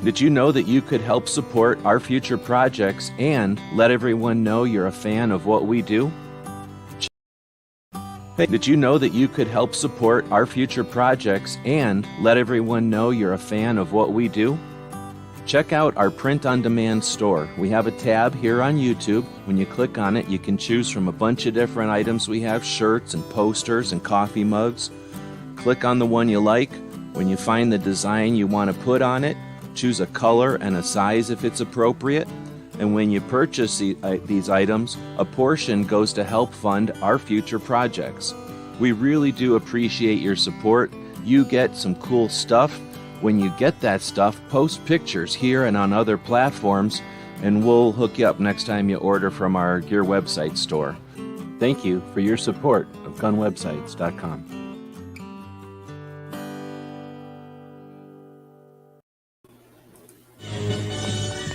Did you know that you could help support our future projects and let everyone know you're a fan of what we do? Did you know that you could help support our future projects and let everyone know you're a fan of what we do? Check out our print-on-demand store. We have a tab here on YouTube. When you click on it, you can choose from a bunch of different items. We have shirts and posters and coffee mugs. Click on the one you like. When you find the design you want to put on it, choose a color and a size if it's appropriate. And when you purchase these items, a portion goes to help fund our future projects. We really do appreciate your support. You get some cool stuff. When you get that stuff, post pictures here and on other platforms, and we'll hook you up next time you order from our Gear website store. Thank you for your support of gunwebsites.com.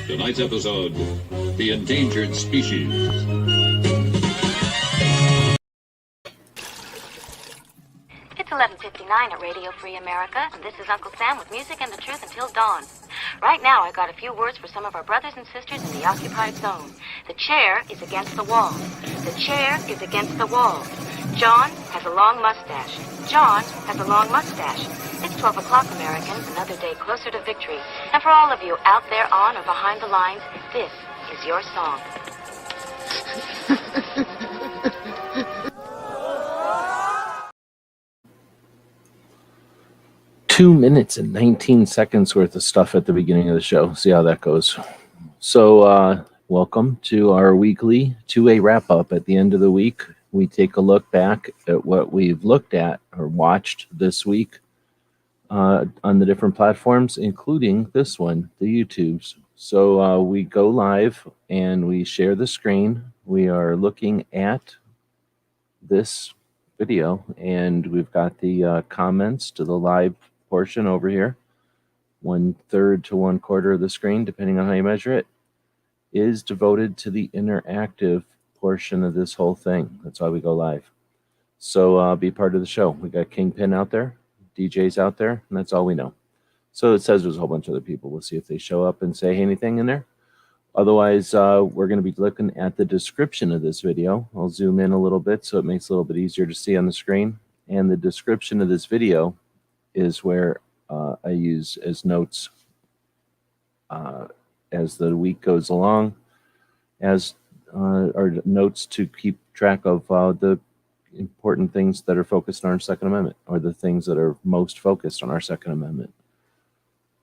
Tonight's episode, The Endangered Species. It's 11:59 at Radio Free America, and this is Uncle Sam with music and the truth until dawn. Right now, I got a few words for some of our brothers and sisters in the occupied zone. The chair is against the wall. The chair is against the wall. John has a long mustache. John has a long mustache. It's 12 o'clock, Americans, another day closer to victory. And for all of you out there on or behind the lines, this is your song. 2 minutes and 19 seconds worth of stuff at the beginning of the show. See how that goes. So, welcome to our weekly 2A wrap-up. At the end of the week, we take a look back at what we've looked at or watched this week on the different platforms, including this one, the YouTubes. So we go live and we share the screen. We are looking at this video, and we've got the comments to the live portion over here. 1/3 to 1/4 of the screen, depending on how you measure it, is devoted to the interactive portion of this whole thing. That's why we go live. So be part of the show. We got Kingpin out there, DJs out there, and that's all we know. So it says there's a whole bunch of other people. We'll see if they show up and say anything in there. Otherwise, we're going to be looking at the description of this video. I'll zoom in a little bit so it makes it a little bit easier to see on the screen. And the description of this video is where I use as notes as the week goes along, as or notes to keep track of the important things that are focused on our Second Amendment, or the things that are most focused on our Second Amendment.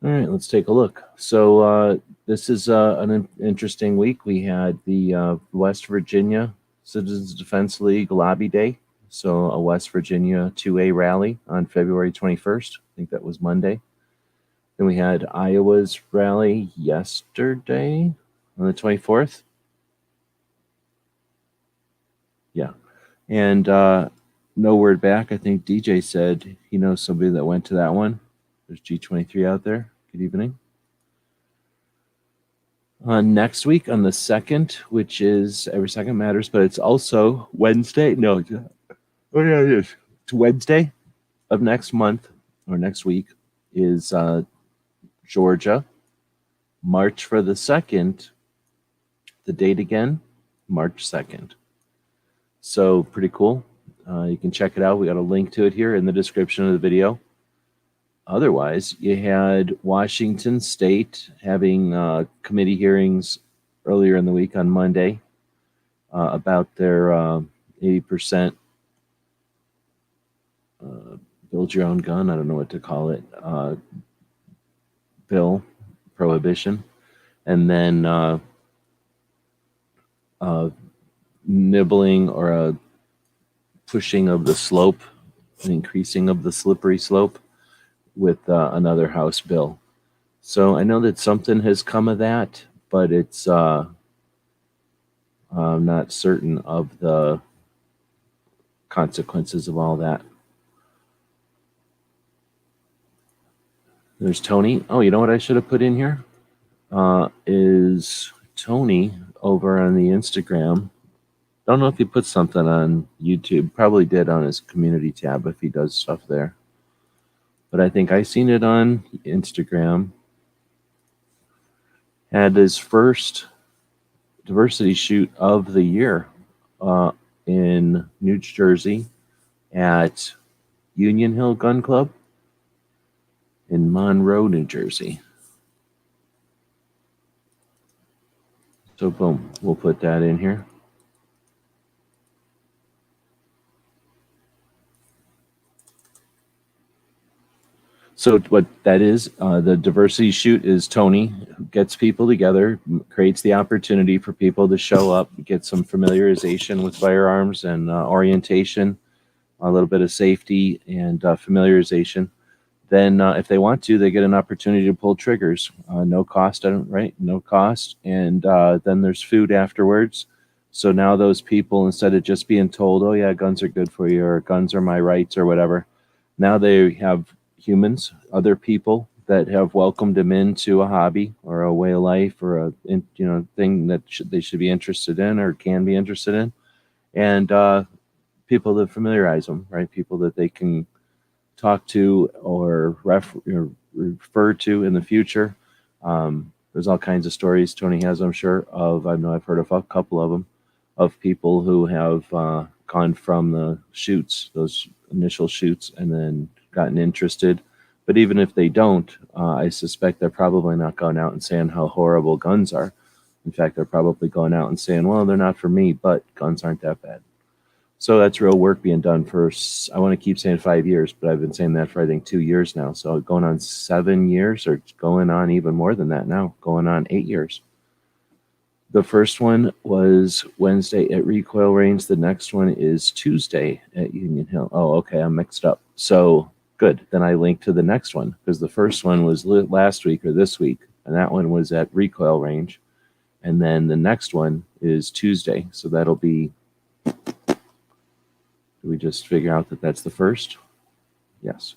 All right, let's take a look. So this is an interesting week. We had the West Virginia Citizens Defense League Lobby Day. So a West Virginia 2A rally on February 21st. I think that was Monday. Then we had Iowa's rally yesterday on the 24th. Yeah. And no word back. I think DJ said he knows somebody that went to that one. There's G23 out there. Good evening. Next week on the 2nd, which is Every Second Matters, but it's also Wednesday. No, oh yeah, it is. It's Wednesday of next month or next week is Georgia. March for the 2nd. The date again, March 2nd. So pretty cool. You can check it out. We got a link to it here in the description of the video. Otherwise, you had Washington State having committee hearings earlier in the week on Monday about their 80% build your own gun, I don't know what to call it, bill, prohibition. And then nibbling or a pushing of the slope, an increasing of the slippery slope with another House bill. So I know that something has come of that, but it's I'm not certain of the consequences of all that. There's Tony. Oh, you know what I should have put in here? Is Tony over on the Instagram. Don't know if he put something on YouTube. Probably did on his community tab if he does stuff there. But I think I seen it on Instagram. had his first diversity shoot of the year in New Jersey at Union Hill Gun Club in Monroe, New Jersey. So boom, we'll put that in here. So what that is, the diversity shoot is Tony who gets people together, creates the opportunity for people to show up, get some familiarization with firearms and orientation, a little bit of safety and familiarization. Then if they want to, they get an opportunity to pull triggers. No cost, right? No cost. And then there's food afterwards. So now those people, instead of just being told, oh yeah, guns are good for you, or guns are my rights, or whatever, now they have humans, other people that have welcomed them into a hobby or a way of life or a thing that they should be interested in or can be interested in, and people that familiarize them, right? People that they can talk to or refer to in the future. There's all kinds of stories Tony has, I'm sure, of. I know I've heard of a couple of them, of people who have gone from the shoots, those initial shoots, and then gotten interested. But even if they don't, I suspect they're probably not going out and saying how horrible guns are. In fact, they're probably going out and saying, well, they're not for me, but guns aren't that bad. So that's real work being done for, I want to keep saying 5 years, but I've been saying that for, I think, 2 years now. So going on 7 years, or going on even more than that now, going on 8 years. The first one was Wednesday at Recoil Range. The next one is Tuesday at Union Hill. Oh, okay, I'm mixed up. So good. Then I linked to the next one, because the first one was last week or this week, and that one was at Recoil Range. And then the next one is Tuesday. So that'll be, do we just figure out that that's the first? Yes.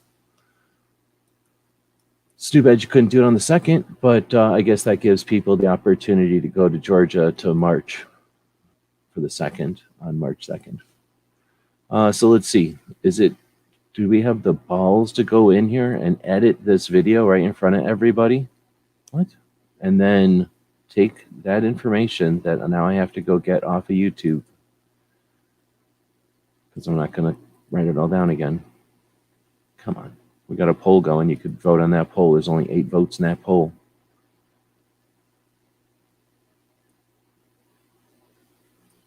It's too bad you couldn't do it on the second, but I guess that gives people the opportunity to go to Georgia to march for the second on March 2nd. So let's see. Do we have the balls to go in here and edit this video right in front of everybody? What? And then take that information that now I have to go get off of YouTube, because I'm not going to write it all down again. Come on. We got a poll going. You could vote on that poll. There's only 8 votes in that poll.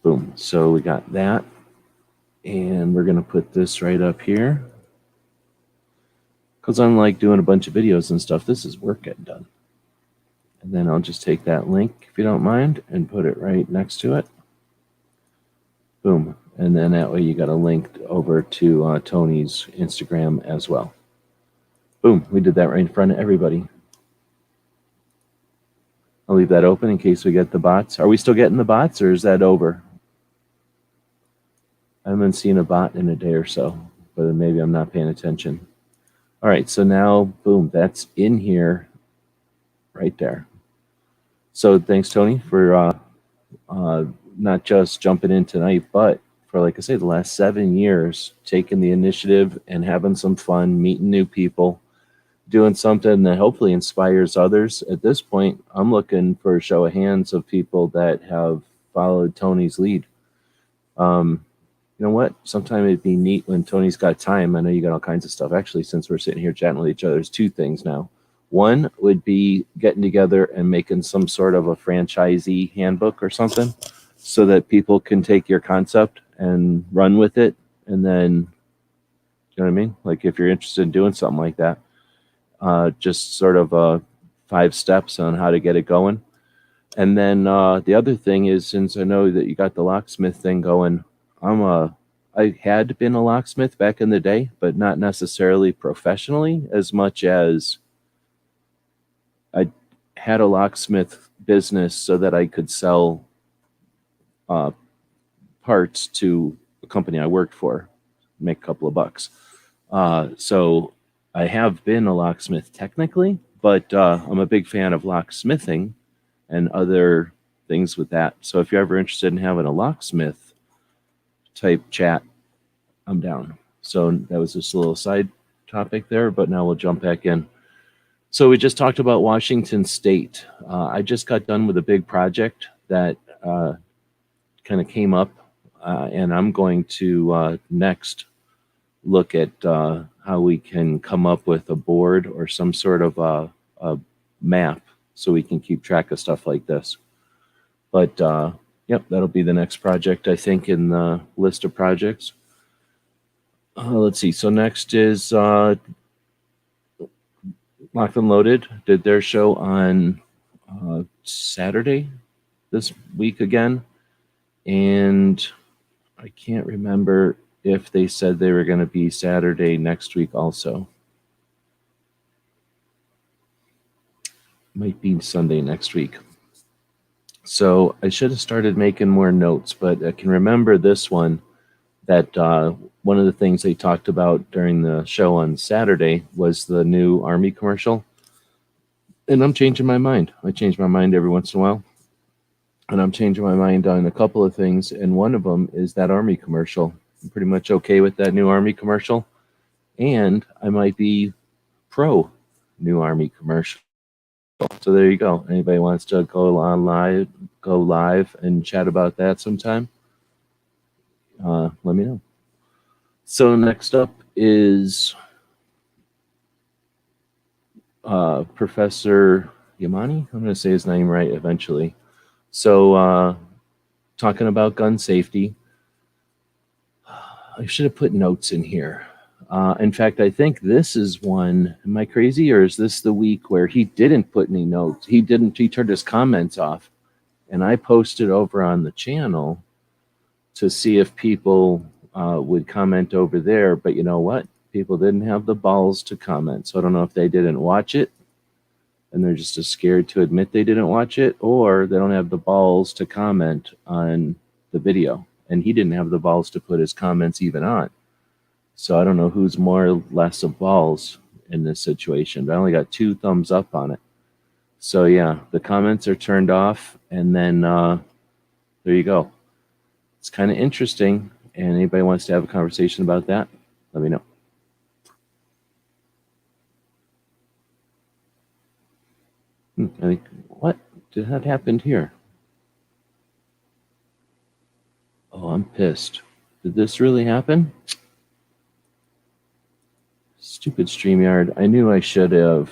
Boom. So we got that. And we're going to put this right up here, because unlike doing a bunch of videos and stuff, this is work getting done. And then I'll just take that link, if you don't mind, and put it right next to it. Boom. And then that way you got a link over to Tony's Instagram as well. Boom. We did that right in front of everybody. I'll leave that open in case we get the bots. Are we still getting the bots, or is that over? I haven't seen a bot in a day or so, but maybe I'm not paying attention. All right, so now, boom, that's in here right there. So thanks, Tony, for not just jumping in tonight, but for, like I say, the last 7 years, taking the initiative and having some fun, meeting new people, doing something that hopefully inspires others. At this point, I'm looking for a show of hands of people that have followed Tony's lead. You know what? Sometime it'd be neat when Tony's got time. I know you got all kinds of stuff. Actually, since we're sitting here chatting with each other, there's 2 things now. One would be getting together and making some sort of a franchisee handbook or something, so that people can take your concept and run with it. And then, you know what I mean? Like, if you're interested in doing something like that, just sort of 5 steps on how to get it going. And then the other thing is, since I know that you got the locksmith thing going, I had been a locksmith back in the day, but not necessarily professionally, as much as I had a locksmith business so that I could sell parts to a company I worked for, make a couple of bucks. So I have been a locksmith technically, but I'm a big fan of locksmithing and other things with that. So if you're ever interested in having a locksmith type chat, I'm down. So that was just a little side topic there, but now we'll jump back in. So we just talked about Washington State. I just got done with a big project that kind of came up, and I'm going to next look at how we can come up with a board or some sort of a map so we can keep track of stuff like this. But yep, that'll be the next project, I think, in the list of projects. Let's see. So next is Locked and Loaded did their show on Saturday this week again. And I can't remember if they said they were going to be Saturday next week also. Might be Sunday next week. So I should have started making more notes, but I can remember this one, that one of the things they talked about during the show on Saturday was the new Army commercial. And I'm changing my mind. I change my mind every once in a while. And I'm changing my mind on a couple of things. And one of them is that Army commercial. I'm pretty much okay with that new Army commercial. And I might be pro new Army commercial. So there you go. Anybody wants to go live and chat about that sometime? Let me know. So next up is Professor Yamani. I'm going to say his name right eventually. So talking about gun safety. I should have put notes in here. In fact, I think this is one. Am I crazy, or is this the week where he didn't put any notes? He turned his comments off, and I posted over on the channel to see if people would comment over there. But you know what? People didn't have the balls to comment. So I don't know if they didn't watch it and they're just as scared to admit they didn't watch it, or they don't have the balls to comment on the video. And he didn't have the balls to put his comments even on. So I don't know who's more or less of balls in this situation, but I only got 2 thumbs up on it. So yeah, the comments are turned off, and then there you go. It's kind of interesting, and anybody wants to have a conversation about that, let me know. I think, what did that happen here? Oh, I'm pissed. Did this really happen? Stupid StreamYard. I knew I should have.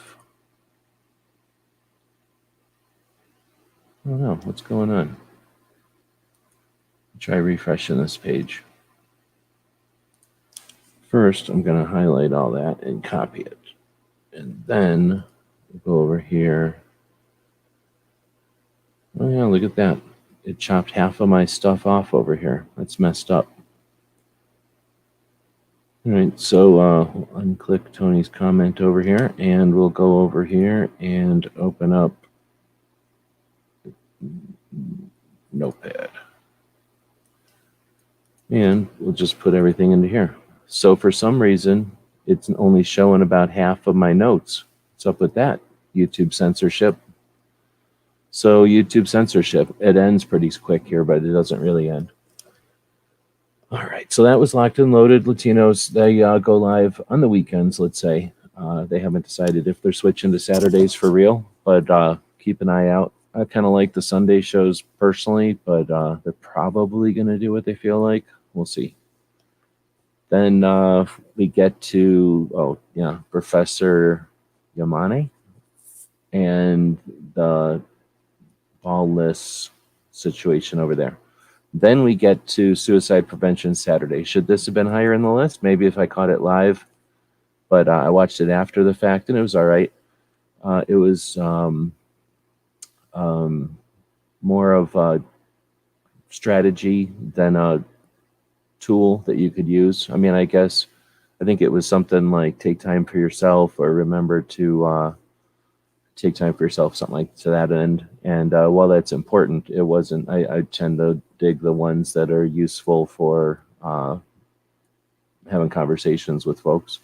I don't know. What's going on? Try refreshing this page. First, I'm going to highlight all that and copy it. And then go over here. Oh yeah, look at that. It chopped half of my stuff off over here. That's messed up. All right, so unclick Tony's comment over here, and we'll go over here and open up Notepad. And we'll just put everything into here. So for some reason, it's only showing about half of my notes. What's up with that? YouTube censorship. So YouTube censorship, it ends pretty quick here, but it doesn't really end. All right, so that was Locked and Loaded. Latinos, they go live on the weekends, let's say. They haven't decided if they're switching to Saturdays for real, but keep an eye out. I kind of like the Sunday shows personally, but they're probably going to do what they feel like. We'll see. Then we get to, Professor Yamane and the ballless situation over there. Then we get to Suicide Prevention Saturday. Should this have been higher in the list? Maybe if I caught it live, but I watched it after the fact, and it was all right. It was more of a strategy than a tool that you could use. I mean, I think it was something like take time for yourself, or remember to take time for yourself, something like to that end. And while that's important, it wasn't. I tend to dig the ones that are useful for having conversations with folks.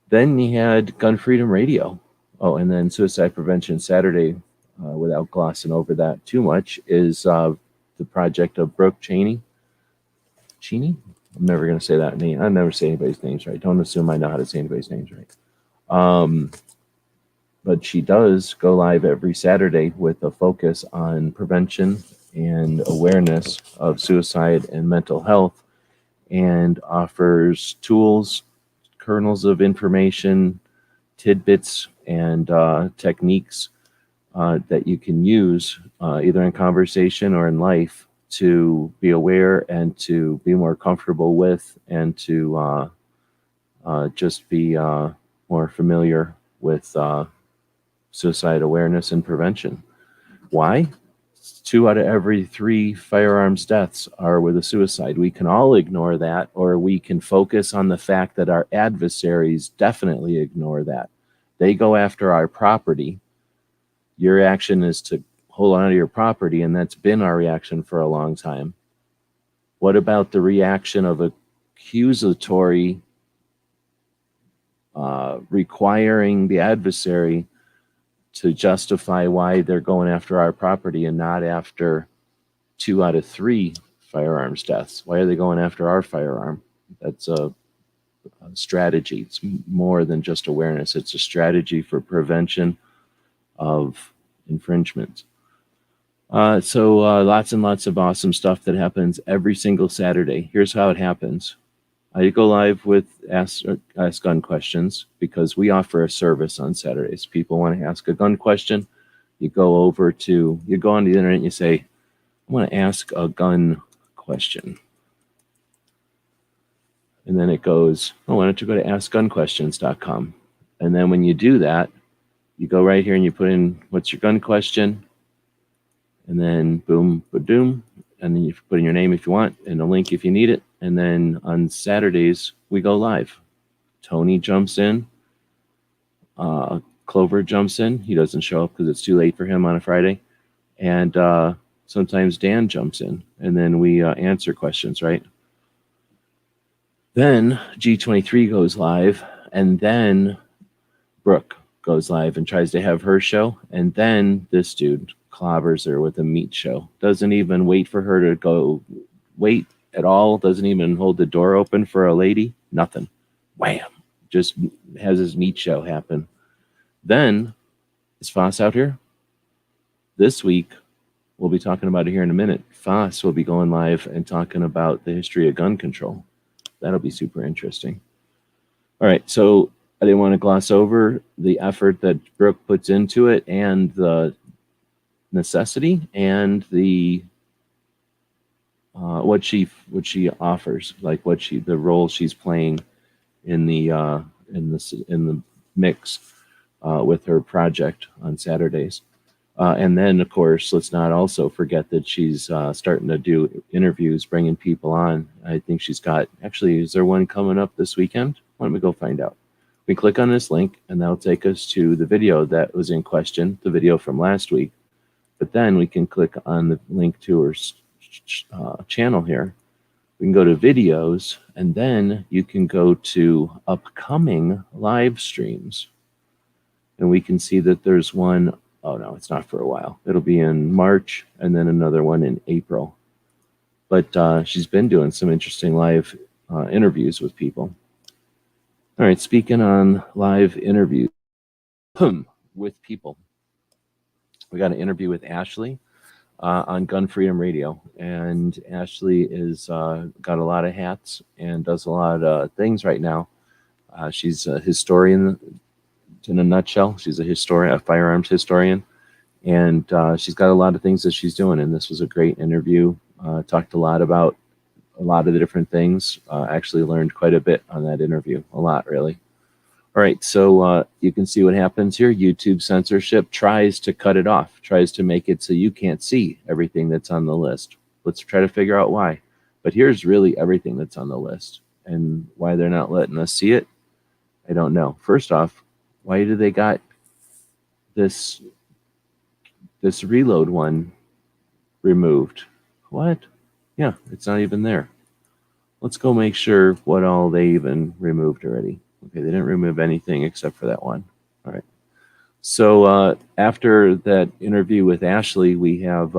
Then you had Gun Freedom Radio. Oh, and then Suicide Prevention Saturday, without glossing over that too much, is the project of Brooke Cheney. Cheney? I'm never going to say that name. I never say anybody's names right. Don't assume I know how to say anybody's names right. but she does go live every Saturday with a focus on prevention and awareness of suicide and mental health, and offers tools, kernels of information, tidbits, and techniques that you can use either in conversation or in life to be aware and to be more comfortable with, and to just be more familiar with suicide awareness and prevention. Why? 2 out of every 3 firearms deaths are with a suicide. We can all ignore that, or we can focus on the fact that our adversaries definitely ignore that. They go after our property. Your reaction is to hold on to your property, and that's been our reaction for a long time. What about the reaction of accusatory, requiring the adversary to justify why they're going after our property and not after 2 out of 3 firearms deaths? Why are they going after our firearm? That's a strategy. It's more than just awareness. It's a strategy for prevention of infringement. So lots and lots of awesome stuff that happens every single Saturday. Here's how it happens. I go live with Ask Gun Questions because we offer a service on Saturdays. People want to ask a gun question. You go on the internet and you say, I want to ask a gun question. And then it goes, why don't you go to askgunquestions.com? And then when you do that, you go right here and you put in, what's your gun question? And then boom, ba-doom. And then you put in your name if you want and a link if you need it. And then on Saturdays, we go live. Tony jumps in. Clover jumps in. He doesn't show up because it's too late for him on a Friday. And sometimes Dan jumps in. And then we answer questions, right? Then G23 goes live. And then Brooke goes live and tries to have her show. And then this dude clobbers her with a meat show. Doesn't even wait for her to go wait at all. Doesn't even hold the door open for a lady. Nothing. Wham. Just has his meat show happen. Then, is Foss out here? This week, we'll be talking about it here in a minute. Foss will be going live and talking about the history of gun control. That'll be super interesting. All right, so I didn't want to gloss over the effort that Brooke puts into it and the necessity and the what she offers, like the role she's playing in the mix with her project on Saturdays. And then, of course, let's not also forget that she's starting to do interviews, bringing people on. I think she's got, actually, is there one coming up this weekend? Why don't we go find out? We click on this link, and that'll take us to the video that was in question, the video from last week. But then we can click on the link to her channel here. We can go to videos, and then you can go to upcoming live streams. And we can see that there's one. Oh, no, it's not for a while. It'll be in March and then another one in April. But she's been doing some interesting live interviews with people. All right, speaking on live interviews with people, we got an interview with Ashley on Gun Freedom Radio. And Ashley is got a lot of hats and does a lot of things right now. She's a historian. In a nutshell, she's a firearms historian, and she's got a lot of things that she's doing. And this was a great interview. Talked a lot about a lot of the different things. Actually learned quite a bit on that interview, a lot really. All right, so you can see what happens here. YouTube censorship tries to cut it off, tries to make it so you can't see everything that's on the list. Let's try to figure out why. But here's really everything that's on the list, and why they're not letting us see it, I don't know. First off, why do they got this reload one removed? What? Yeah, it's not even there. Let's go make sure what all they even removed already. Okay, they didn't remove anything except for that one. All right. So after that interview with Ashley, we have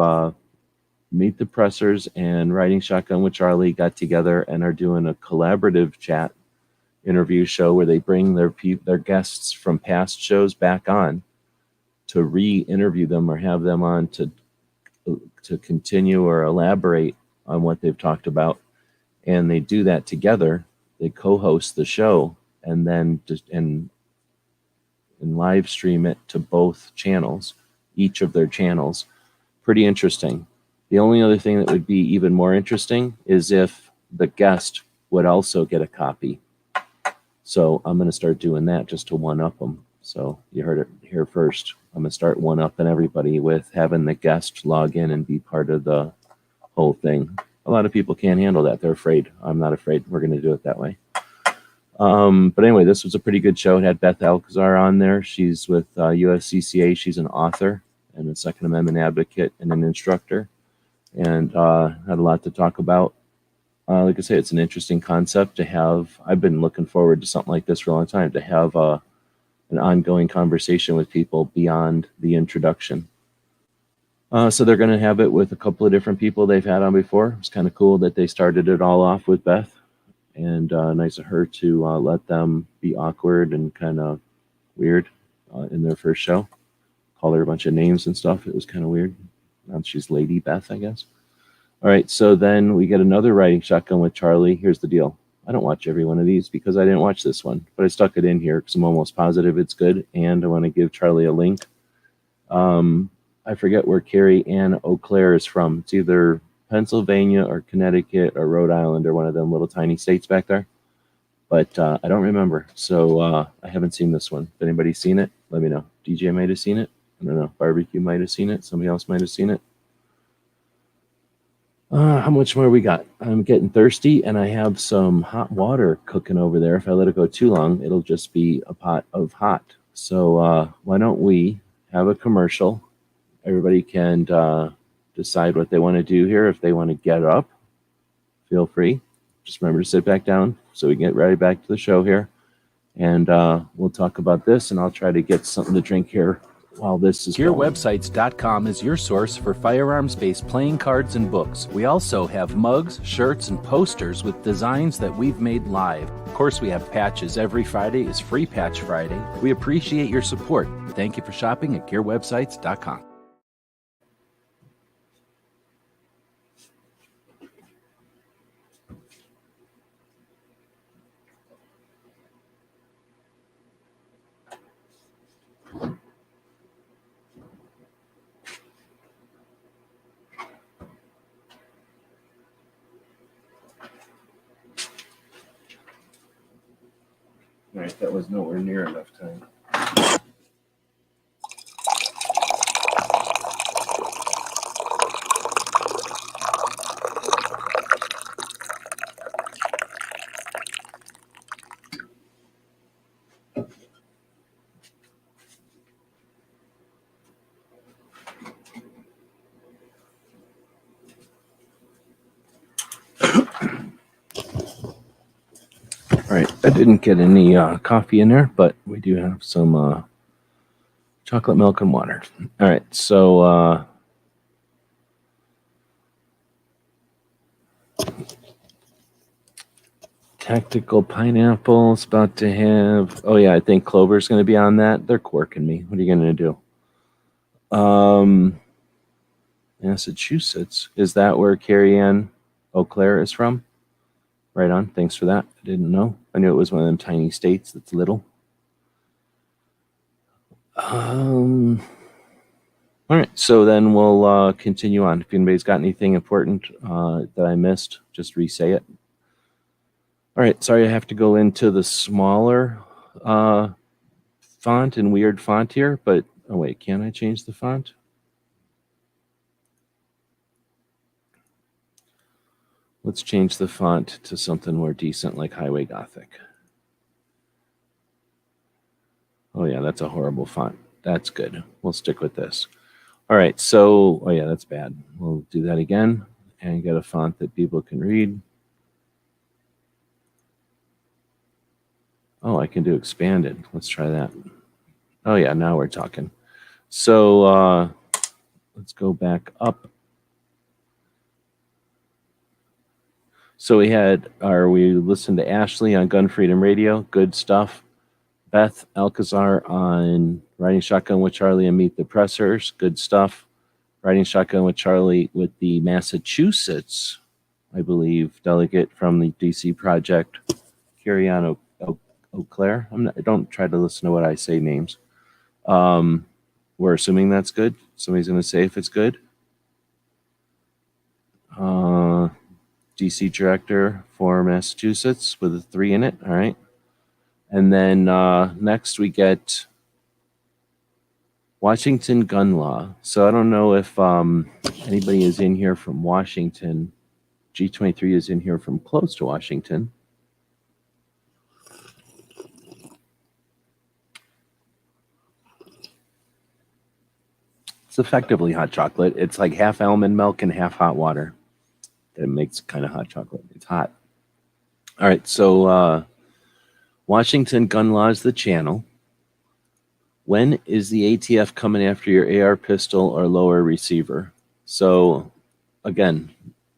Meet the Pressers and Riding Shotgun with Charlie got together and are doing a collaborative chat interview show where they bring their guests from past shows back on to re-interview them or have them on to continue or elaborate on what they've talked about. And they do that together. They co-host the show and then and live stream it to both channels, each of their channels. Pretty interesting. The only other thing that would be even more interesting is if the guest would also get a copy. So I'm going to start doing that just to one-up them. So you heard it here first. I'm going to start one-upping everybody with having the guest log in and be part of the whole thing. A lot of people can't handle that. They're afraid. I'm not afraid. We're going to do it that way. But anyway, this was a pretty good show. It had Beth Alcazar on there. She's with USCCA. She's an author and a Second Amendment advocate and an instructor. And had a lot to talk about. Like I say, it's an interesting concept to have. I've been looking forward to something like this for a long time, to have an ongoing conversation with people beyond the introduction. So they're going to have it with a couple of different people they've had on before. It's kind of cool that they started it all off with Beth, and nice of her to let them be awkward and kind of weird in their first show. Call her a bunch of names and stuff. It was kind of weird. She's Lady Beth, I guess. All right, so then we get another riding shotgun with Charlie. Here's the deal. I don't watch every one of these because I didn't watch this one, but I stuck it in here because I'm almost positive it's good, and I want to give Charlie a link. I forget where Carrie Ann Eau Claire is from. It's either Pennsylvania or Connecticut or Rhode Island or one of them little tiny states back there, but I don't remember. So I haven't seen this one. If anybody's seen it, let me know. DJ might have seen it. I don't know. Barbecue might have seen it. Somebody else might have seen it. How much more we got? I'm getting thirsty, and I have some hot water cooking over there. If I let it go too long, it'll just be a pot of hot. So why don't we have a commercial? Everybody can decide what they want to do here. If they want to get up, feel free. Just remember to sit back down so we can get right back to the show here. And we'll talk about this, and I'll try to get something to drink here while this is going. GearWebsites.com is your source for firearms-based playing cards and books. We also have mugs, shirts, and posters with designs that we've made live. Of course, we have patches. Every Friday is Free Patch Friday. We appreciate your support. Thank you for shopping at GearWebsites.com. All right, that was nowhere near enough time. All right, I didn't get any coffee in there, but we do have some chocolate milk and water. All right, so Tactical Pineapple's about to have, oh yeah, I think Clover's going to be on that. They're quirking me. What are you going to do? Massachusetts. Is that where Carrie Ann Eau Claire is from? Right on. Thanks for that. I didn't know. I knew it was one of them tiny states that's little. All right. So then we'll continue on. If anybody's got anything important that I missed, just re-say it. All right. Sorry, I have to go into the smaller font and weird font here, but oh wait, can I change the font? Let's change the font to something more decent like Highway Gothic. Oh yeah, that's a horrible font. That's good. We'll stick with this. All right, so, oh yeah, that's bad. We'll do that again and get a font that people can read. Oh, I can do expanded. Let's try that. Oh yeah, now we're talking. So let's go back up. So we listened to Ashley on Gun Freedom Radio. Good stuff. Beth Alcazar on Riding Shotgun with Charlie and Meet the Pressers, good stuff. Riding Shotgun with Charlie with the Massachusetts, I believe, delegate from the DC project, Carrie Ann Eau Claire. Don't try to listen to what I say names. We're assuming that's good. Somebody's going to say if it's good. DC director for Massachusetts with a 3 in it. All right. And then next we get Washington gun law. So I don't know if anybody is in here from Washington. G23 is in here from close to Washington. It's effectively hot chocolate. It's like half almond milk and half hot water. That makes kind of hot chocolate. It's hot. All right, so Washington gun law is the channel. When is the ATF coming after your AR pistol or lower receiver? So, again,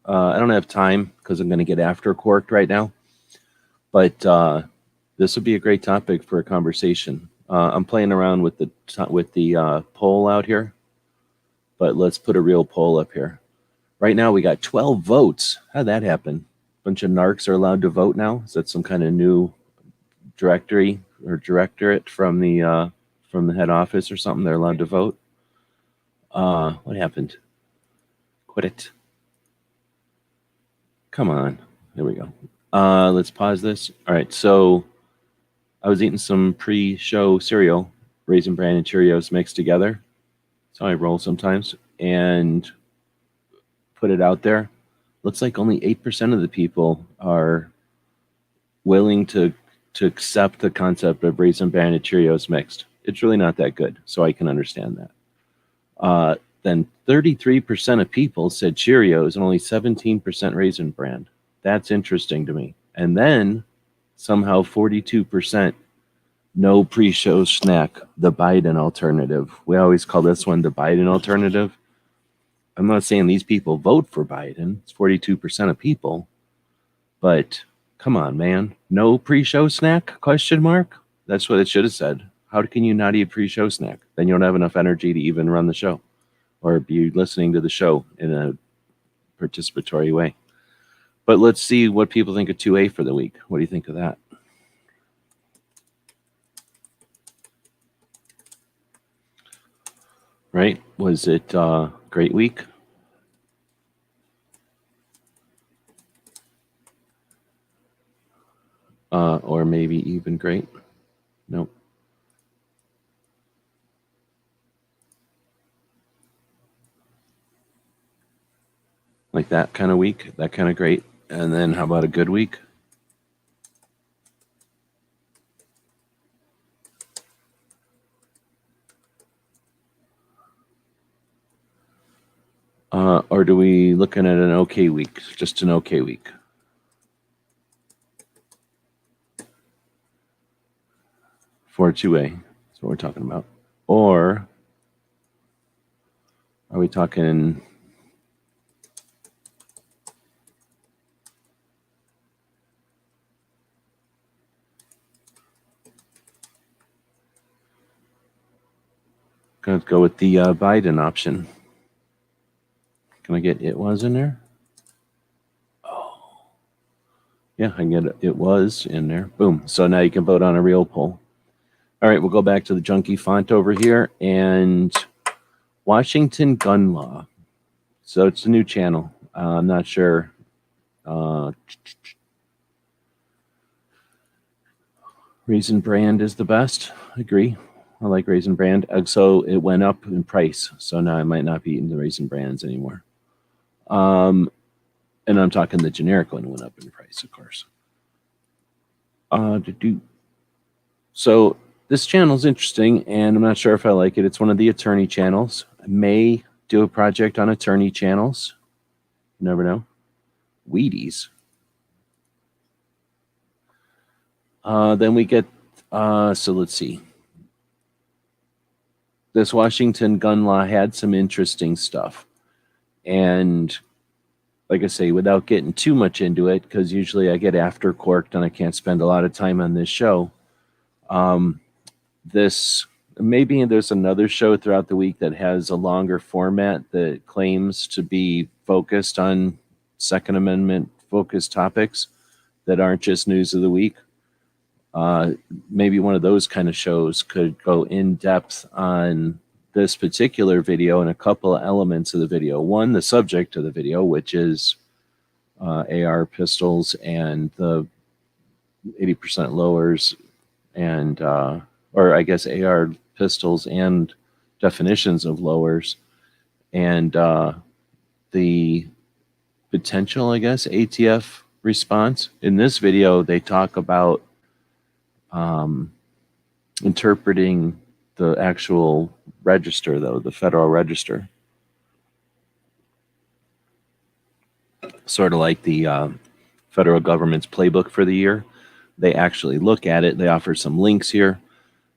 I don't have time because I'm going to get after corked right now. But this would be a great topic for a conversation. I'm playing around with the poll out here, but let's put a real poll up here. Right now, we got 12 votes. How'd that happen? A bunch of narcs are allowed to vote now? Is that some kind of new directory or directorate from the head office or something? They're allowed to vote? What happened? Quit it. Come on. There we go. Let's pause this. All right, so I was eating some pre-show cereal, Raisin Bran and Cheerios mixed together. That's how I roll sometimes. And put it out there. Looks like only 8% of the people are willing to accept the concept of Raisin Bran and Cheerios mixed. It's really not that good, so I can understand that. Then 33% of people said Cheerios and only 17% Raisin Bran. That's interesting to me. And then somehow 42% no pre-show snack, the Biden alternative. We always call this one the Biden alternative. I'm not saying these people vote for Biden. It's 42% of people. But come on, man. No pre-show snack? Question mark? That's what it should have said. How can you not eat pre-show snack? Then you don't have enough energy to even run the show or be listening to the show in a participatory way. But let's see what people think of 2A for the week. What do you think of that? Right? Was it a great week? Or maybe even great? Nope. Like that kind of week, that kind of great. And then how about a good week? Or do we looking at an okay week? Just an okay week. For 2A. That's what we're talking about. Or are we talking going to go with the Biden option? Can I get it was in there? Oh. Yeah, I can get it. It was in there. Boom. So now you can vote on a real poll. All right, we'll go back to the junky font over here. And Washington gun law. So it's a new channel. I'm not sure. Raisin Brand is the best. I agree. I like Raisin Brand. So it went up in price. So now I might not be eating the Raisin Brands anymore. And I'm talking the generic one went up in price, of course. So this channel is interesting, and I'm not sure if I like it. It's one of the attorney channels. I may do a project on attorney channels. You never know. Wheaties. Then we get, so let's see. This Washington gun law had some interesting stuff. And like I say, without getting too much into it, because usually I get after corked and I can't spend a lot of time on this show. This maybe there's another show throughout the week that has a longer format that claims to be focused on Second Amendment focused topics that aren't just news of the week. Maybe one of those kind of shows could go in depth on this particular video and a couple of elements of the video. One, the subject of the video, which is AR pistols and the 80% lowers, and or I guess AR pistols and definitions of lowers, and the potential, I guess, ATF response. In this video, they talk about interpreting the actual register, though, the federal register. Sort of like the federal government's playbook for the year. They actually look at it. They offer some links here.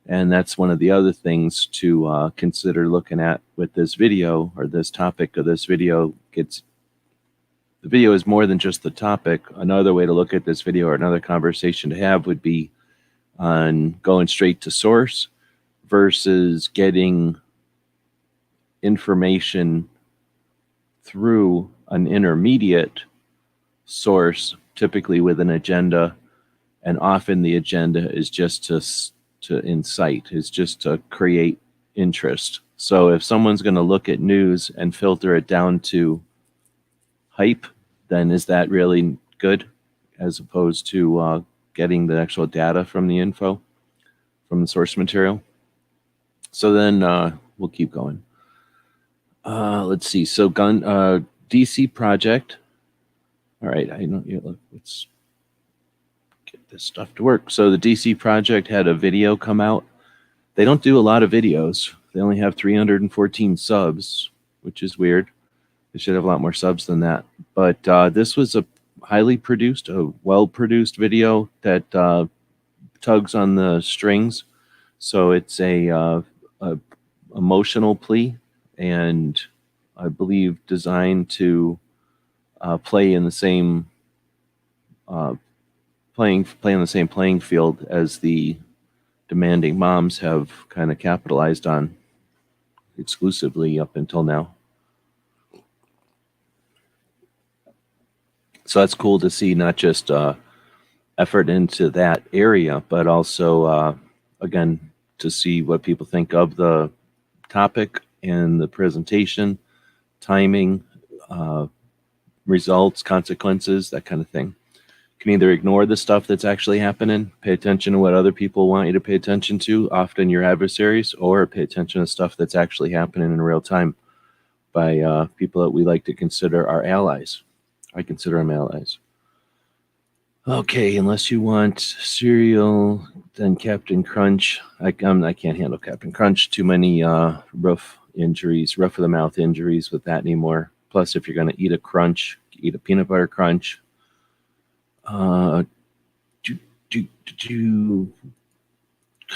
And that's one of the other things to consider looking at with this video, or this topic of this video. The video is more than just the topic. Another way to look at this video, or another conversation to have, would be on going straight to source versus getting information through an intermediate source, typically with an agenda. And often the agenda is just to incite, is just to create interest. So if someone's going to look at news and filter it down to hype, then is that really good, as opposed to getting the actual data from the info, from the source material? So then we'll keep going. Let's see. So DC Project. All right, I know. Let's get this stuff to work. So the DC Project had a video come out. They don't do a lot of videos. They only have 314 subs, which is weird. They should have a lot more subs than that. But this was a highly produced, a well-produced video that tugs on the strings. So it's a emotional plea, and I believe designed to play in the same play on the same playing field as the demanding moms have kind of capitalized on exclusively up until now. So that's cool to see, not just effort into that area, but also, again, to see what people think of the topic and the presentation, timing, results, consequences, that kind of thing. You can either ignore the stuff that's actually happening, pay attention to what other people want you to pay attention to, often your adversaries, or pay attention to stuff that's actually happening in real time by people that we like to consider our allies. I consider them allies. Okay, unless you want cereal, then Captain Crunch. I can't handle Captain Crunch. Too many roof of the mouth injuries with that anymore. Plus, if you're going to eat a crunch, eat a peanut butter crunch. Come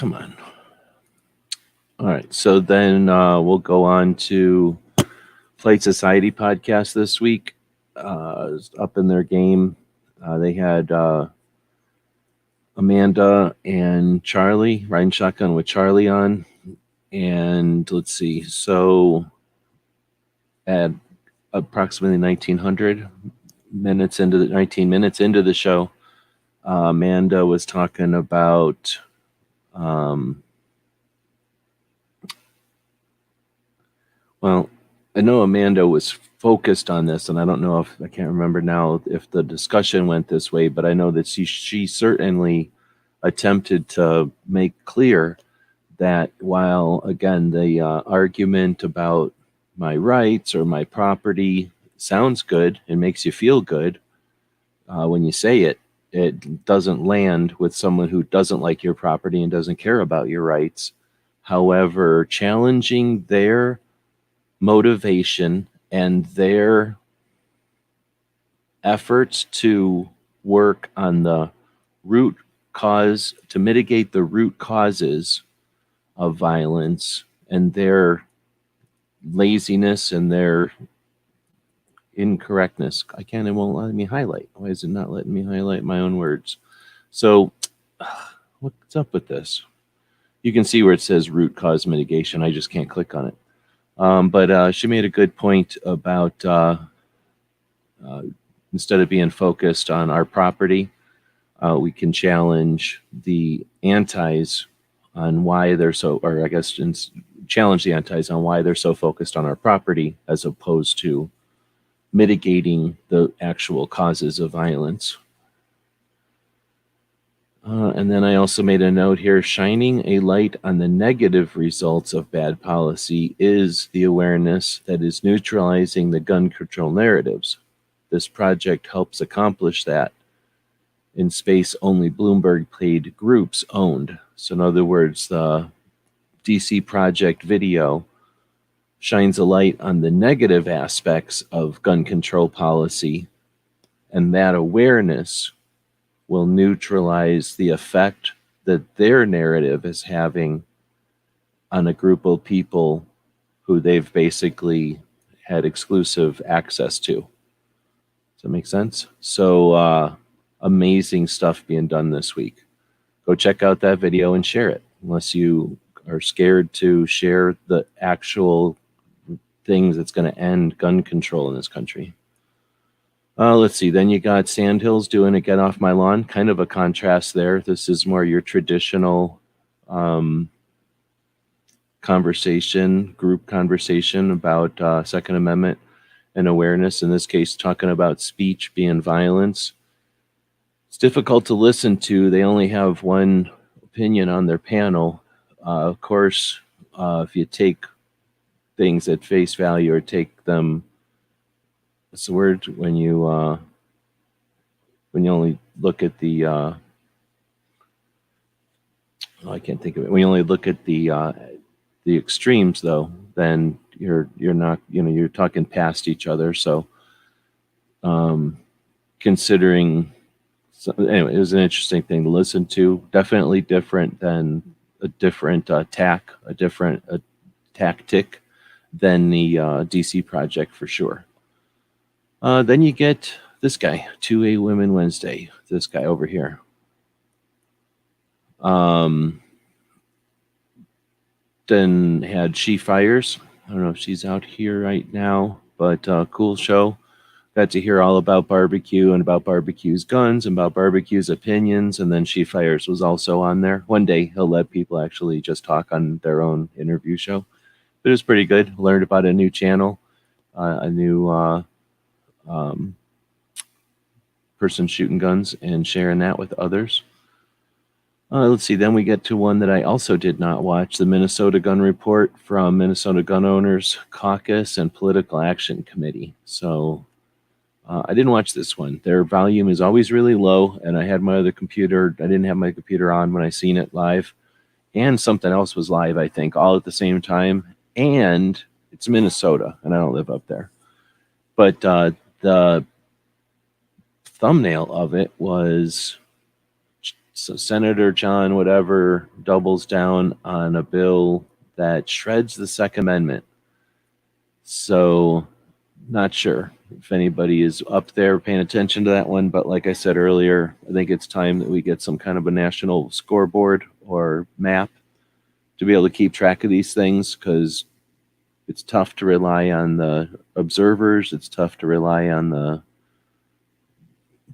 on. All right, so then we'll go on to Play Society podcast this week. Up in their game. They had Amanda and Charlie, riding shotgun with Charlie on. And let's see, so at approximately 19 minutes into the show, Amanda was talking about well, I know Amanda was focused on this, and I don't know I can't remember now if the discussion went this way, but I know that she certainly attempted to make clear that while, again, the argument about my rights or my property sounds good, it makes you feel good when you say it, it doesn't land with someone who doesn't like your property and doesn't care about your rights. However, challenging their motivation and their efforts to work on the root cause, to mitigate the root causes of violence, and their laziness and their incorrectness. It won't let me highlight. Why is it not letting me highlight my own words? So what's up with this? You can see where it says root cause mitigation. I just can't click on it. But she made a good point about instead of being focused on our property, we can challenge the antis on why they're so, or I guess challenge the antis on why they're so focused on our property as opposed to mitigating the actual causes of violence. And then I also made a note here, shining a light on the negative results of bad policy is the awareness that is neutralizing the gun control narratives. This project helps accomplish that in space only Bloomberg paid groups owned. So in other words, the DC Project video shines a light on the negative aspects of gun control policy, and that awareness will neutralize the effect that their narrative is having on a group of people who they've basically had exclusive access to. Does that make sense? So amazing stuff being done this week. Go check out that video and share it, unless you are scared to share the actual things that's going to end gun control in this country. Let's see. Then you got Sandhills doing a Get Off My Lawn. Kind of a contrast there. This is more your traditional group conversation about Second Amendment and awareness. In this case, talking about speech being violence. It's difficult to listen to. They only have one opinion on their panel. Of course, if you take things at face value or take them, what's the word, when you only look at the I can't think of it. When you only look at the extremes, though, then you're not, you're talking past each other. So considering, anyway, it was an interesting thing to listen to. Definitely different than a different tactic than the DC Project for sure. Then you get this guy, 2A Women Wednesday, this guy over here. Then had She Fires. I don't know if she's out here right now, but cool show. Got to hear all about barbecue and about barbecue's guns and about barbecue's opinions. And then She Fires was also on there. One day he'll let people actually just talk on their own interview show. But it was pretty good. Learned about a new channel, a new person shooting guns and sharing that with others. Let's see. Then we get to one that I also did not watch, the Minnesota Gun Report from Minnesota Gun Owners Caucus and Political Action Committee. So I didn't watch this one. Their volume is always really low, and I had my other computer. I didn't have my computer on when I seen it live, and something else was live, I think, all at the same time. And it's Minnesota, and I don't live up there. But the thumbnail of it was, so Senator John whatever doubles down on a bill that shreds the Second Amendment. So not sure if anybody is up there paying attention to that one, but like I said earlier, I think it's time that we get some kind of a national scoreboard or map to be able to keep track of these things, because it's tough to rely on the observers. It's tough to rely on the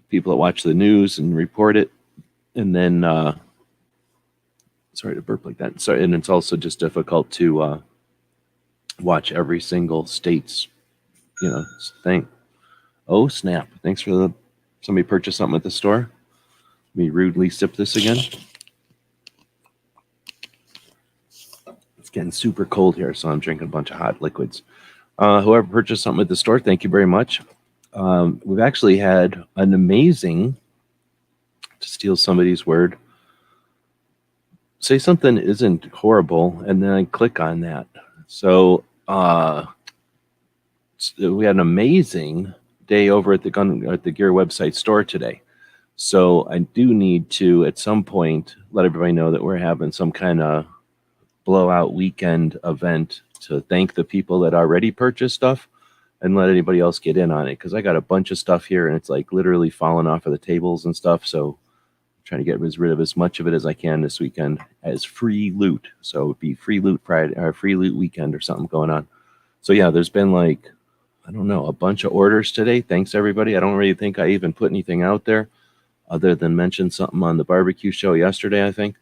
people that watch the news and report it. And then, sorry to burp like that. Sorry, and it's also just difficult to watch every single state's, thing. Oh, snap. Thanks for somebody purchased something at the store. Let me rudely sip this again. It's getting super cold here, so I'm drinking a bunch of hot liquids. Whoever purchased something at the store, thank you very much. We've actually had an amazing, to steal somebody's word, say something isn't horrible, and then I click on that. So we had an amazing day over at the Gear website store today. So I do need to, at some point, let everybody know that we're having some kind of blowout weekend event to thank the people that already purchased stuff and let anybody else get in on it, because I got a bunch of stuff here and it's like literally falling off of the tables and stuff. So I'm trying to get rid of as much of it as I can this weekend as free loot. So it would be free loot Friday or free loot weekend or something going on. So yeah, there's been like, I don't know, a bunch of orders today. Thanks everybody. I don't really think I even put anything out there other than mention something on the barbecue show yesterday, I think.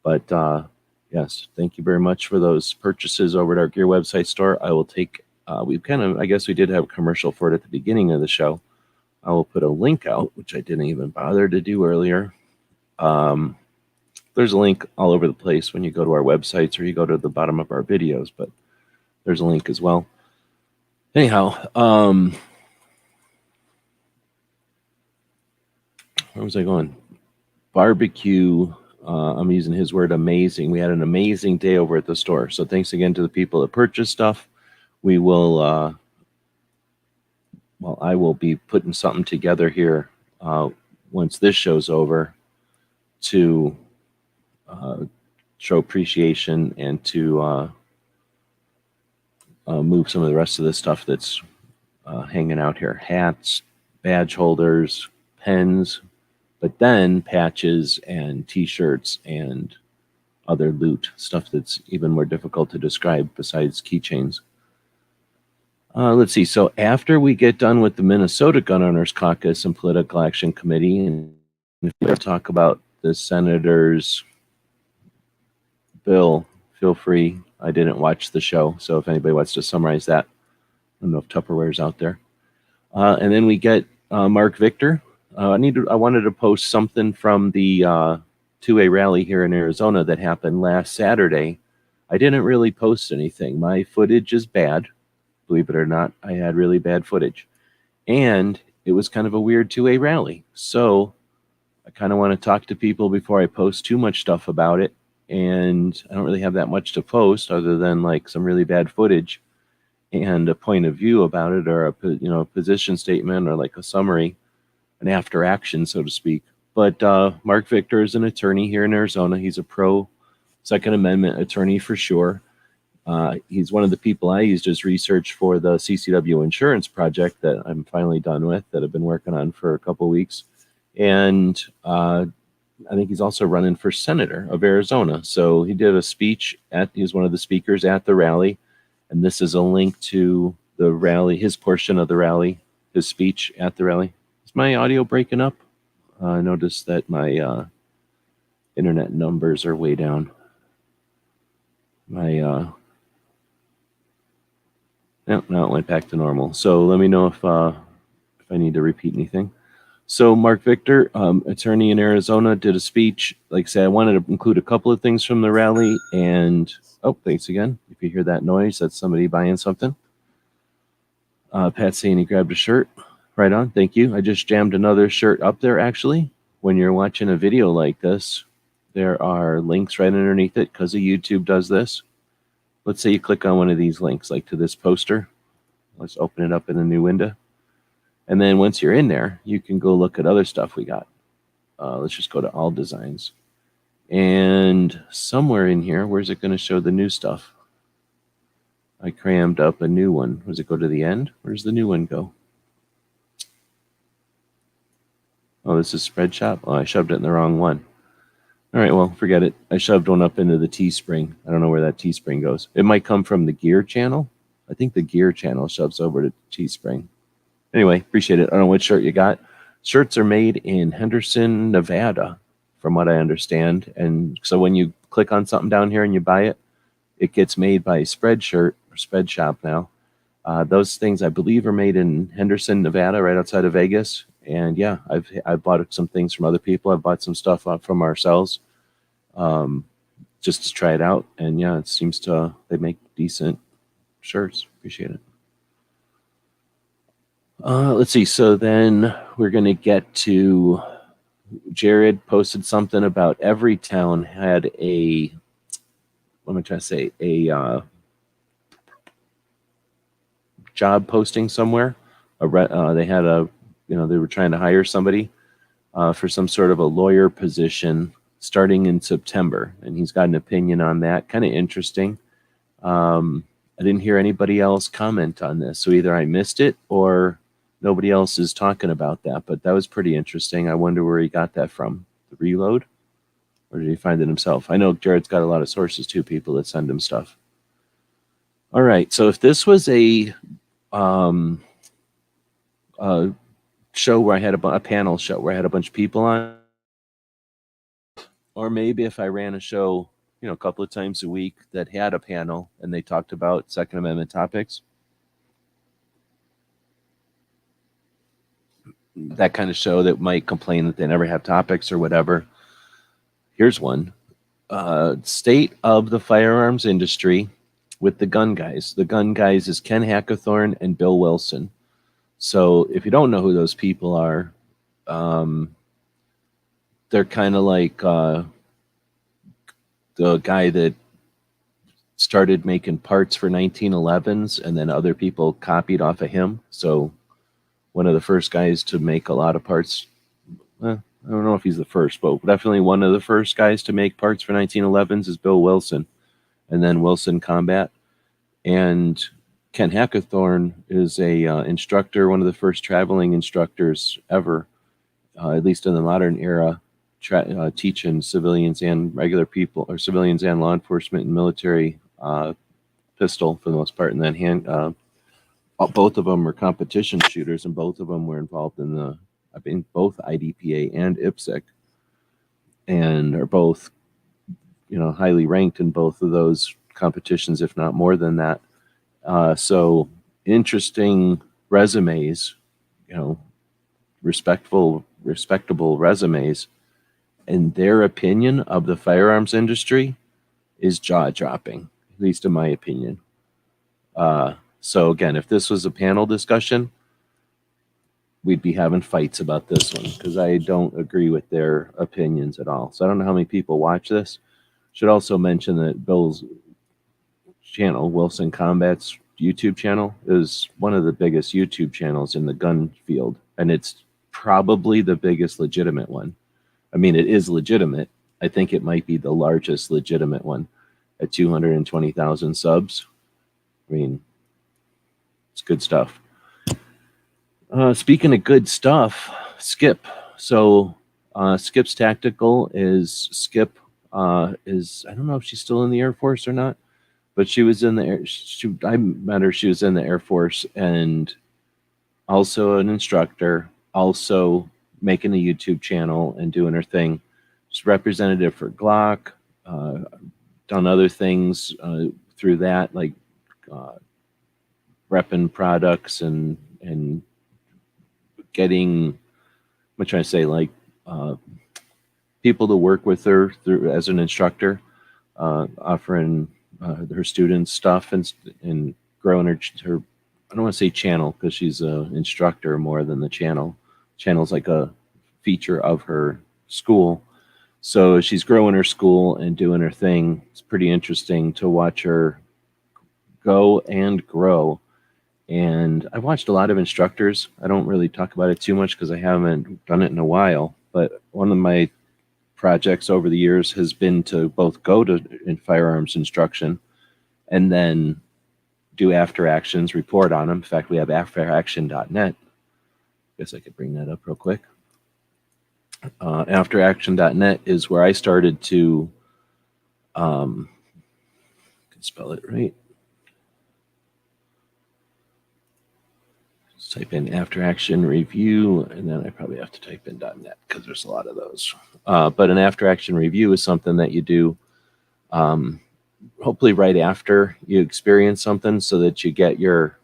But yes, thank you very much for those purchases over at our gear website store. I will take, I guess we did have a commercial for it at the beginning of the show. I will put a link out, which I didn't even bother to do earlier. There's a link all over the place when you go to our websites or you go to the bottom of our videos, but there's a link as well. Anyhow, where was I going? Barbecue. I'm using his word amazing. We had an amazing day over at the store. So thanks again to the people that purchased stuff. We will, I will be putting something together here once this show's over to show appreciation and to move some of the rest of the stuff that's hanging out here. Hats, badge holders, pens, but then patches and t-shirts and other loot, stuff that's even more difficult to describe besides keychains. Let's see. So after we get done with the Minnesota Gun Owners Caucus and Political Action Committee, and if you talk about the senator's bill, feel free. I didn't watch the show, so if anybody wants to summarize that, I don't know if Tupperware's out there. And then we get Mark Victor. I wanted to post something from the 2A rally here in Arizona that happened last Saturday. I didn't really post anything. My footage is bad. Believe it or not, I had really bad footage. And it was kind of a weird 2A rally. So I kind of want to talk to people before I post too much stuff about it. And I don't really have that much to post other than like some really bad footage and a point of view about it, or a position statement, or like a summary, an after action, so to speak. But Mark Victor is an attorney here in Arizona. He's a pro Second Amendment attorney for sure. He's one of the people I used as research for the CCW insurance project that I'm finally done with, that I've been working on for a couple of weeks. And I think he's also running for senator of Arizona. So he did a speech he was one of the speakers at the rally. And this is a link to the rally, his portion of the rally, his speech at the rally. Is my audio breaking up? I noticed that my internet numbers are way down. Now it went back to normal. So let me know if I need to repeat anything. So Mark Victor, attorney in Arizona, did a speech. Like I said, I wanted to include a couple of things from the rally. And, thanks again. If you hear that noise, that's somebody buying something. Pat's saying he grabbed a shirt. Right on. Thank you. I just jammed another shirt up there, actually. When you're watching a video like this, there are links right underneath it because YouTube does this. Let's say you click on one of these links, like to this poster. Let's open it up in a new window. And then once you're in there, you can go look at other stuff we got. Let's just go to all designs. And somewhere in here, where's it going to show the new stuff? I crammed up a new one. Does it go to the end? Where's the new one go? Oh, this is Spread Shop? Oh, I shoved it in the wrong one. All right, well, forget it. I shoved one up into the Teespring. I don't know where that Teespring goes. It might come from the Gear channel. I think the Gear channel shoves over to Teespring. Anyway, appreciate it. I don't know what shirt you got. Shirts are made in Henderson, Nevada, from what I understand. And so when you click on something down here and you buy it, it gets made by Spreadshirt or Spread Shop now. Those things, I believe, are made in Henderson, Nevada, right outside of Vegas. And yeah, I've bought some things from other people. I've bought some stuff from ourselves just to try it out. And yeah, it seems they make decent shirts. Appreciate it. Let's see. So then we're going to get to Jared posted something about every town had a job posting somewhere. They had they were trying to hire somebody for some sort of a lawyer position starting in September. And he's got an opinion on that. Kind of interesting. I didn't hear anybody else comment on this. So either I missed it or nobody else is talking about that. But that was pretty interesting. I wonder where he got that from. reload, or did he find it himself? I know Jared's got a lot of sources too, people that send him stuff. All right, so if this was a show where I had a panel show where I had a bunch of people on, or maybe if I ran a show, a couple of times a week that had a panel and they talked about Second Amendment topics, that kind of show that might complain that they never have topics or whatever. Here's one. State of the firearms industry with the gun guys. The gun guys is Ken Hackathorn and Bill Wilson. So if you don't know who those people are, they're kind of like the guy that started making parts for 1911s, and then other people copied off of him. So one of the first guys to make a lot of parts. I don't know if he's the first, but definitely one of the first guys to make parts for 1911s is Bill Wilson, and then Wilson Combat. And Ken Hackathorn is a instructor, one of the first traveling instructors ever, at least in the modern era, teaching civilians and regular people, or civilians and law enforcement and military pistol for the most part. And then both of them were competition shooters, and both of them were involved in both IDPA and IPSC, and are both, highly ranked in both of those competitions, if not more than that. So interesting resumes, respectable resumes, and their opinion of the firearms industry is jaw-dropping, at least in my opinion. So again, if this was a panel discussion, we'd be having fights about this one because I don't agree with their opinions at all. So I don't know how many people watch this. Should also mention that Bill's channel, Wilson Combat's YouTube channel, is one of the biggest YouTube channels in the gun field, and it's probably the biggest legitimate one. I mean, it is legitimate. I think it might be the largest legitimate one at 220,000 subs. I mean, it's good stuff. Speaking of good stuff, Skip. So Skip's Tactical is Skip is, I don't know if she's still in the Air Force or not, but she was in the Air. I met her. She was in the Air Force and also an instructor, also making a YouTube channel and doing her thing. She's representative for Glock, done other things through that, like repping products and getting, I'm trying to say, like people to work with her through as an instructor, offering her students stuff and growing her. I don't want to say channel because she's an instructor more than the channel. Channel's like a feature of her school. So she's growing her school and doing her thing. It's pretty interesting to watch her go and grow. And I've watched a lot of instructors. I don't really talk about it too much because I haven't done it in a while. But one of my projects over the years has been to both go to firearms instruction and then do after actions, report on them. In fact, we have afteraction.net. Guess I could bring that up real quick. Afteraction.net is where I started to, I can spell it right. Just type in after action review, and then I probably have to type in .net because there's a lot of those. But an after action review is something that you do hopefully right after you experience something so that you get your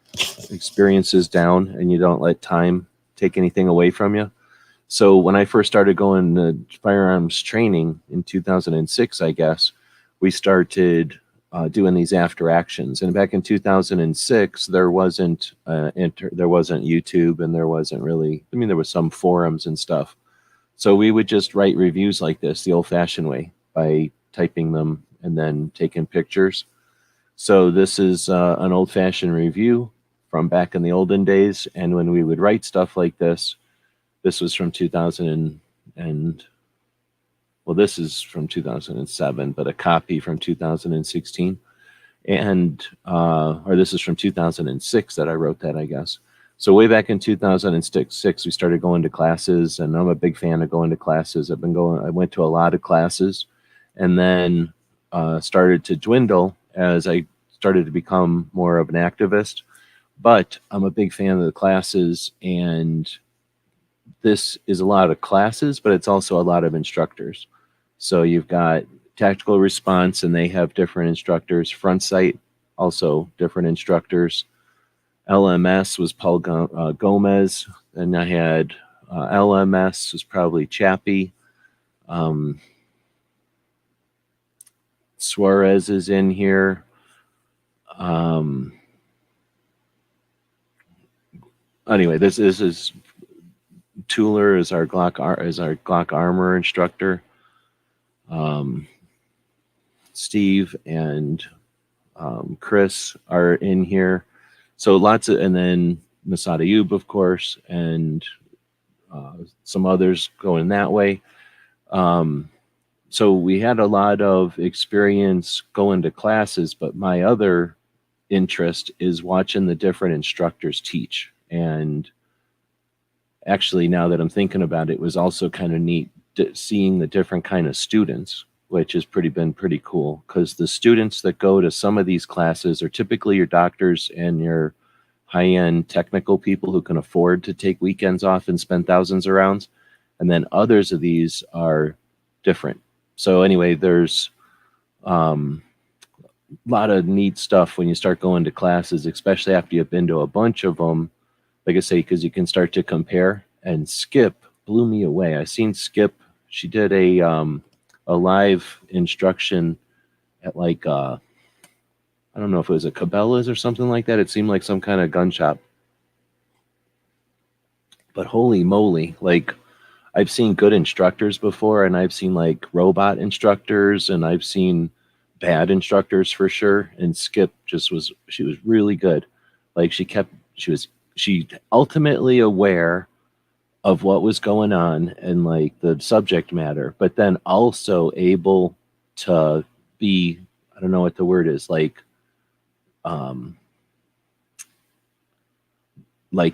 experiences down and you don't let time take anything away from you. So when I first started going to firearms training in 2006, I guess, we started doing these after actions. And back in 2006, there wasn't YouTube, and there wasn't really, I mean, there was some forums and stuff. So we would just write reviews like this the old-fashioned way by typing them and then taking pictures. So this is an old-fashioned review from back in the olden days. And when we would write stuff like this, this was from 2000 and well, this is from 2007, but a copy from 2016. And, or this is from 2006 that I wrote that, I guess. So way back in 2006, we started going to classes, and I'm a big fan of going to classes. I went to a lot of classes, and then started to dwindle as I started to become more of an activist. But I'm a big fan of the classes, and this is a lot of classes, but it's also a lot of instructors. So you've got tactical response, and they have different instructors. Front sight, also different instructors. LMS was Paul Gomez, and I had LMS was probably Chappie. Suarez is in here. Anyway, this is Tuller is our Glock armor instructor. Steve and Chris are in here. So lots of, and then Masad Ayub, of course, and some others going that way. So we had a lot of experience going to classes, but my other interest is watching the different instructors teach. And actually, now that I'm thinking about it, it was also kind of neat seeing the different kind of students, which has been pretty cool, because the students that go to some of these classes are typically your doctors and your high-end technical people who can afford to take weekends off and spend thousands of rounds. And then others of these are different. So anyway, there's a lot of neat stuff when you start going to classes, especially after you've been to a bunch of them. Like I say, because you can start to compare. And Skip blew me away. I seen Skip. She did a live instruction at like I don't know if it was a Cabela's or something like that. It seemed like some kind of gun shop. But holy moly, like, I've seen good instructors before, and I've seen like robot instructors, and I've seen bad instructors for sure. And Skip she was really good. Like, she ultimately aware of what was going on and like the subject matter, but then also able to be, I don't know what the word is, like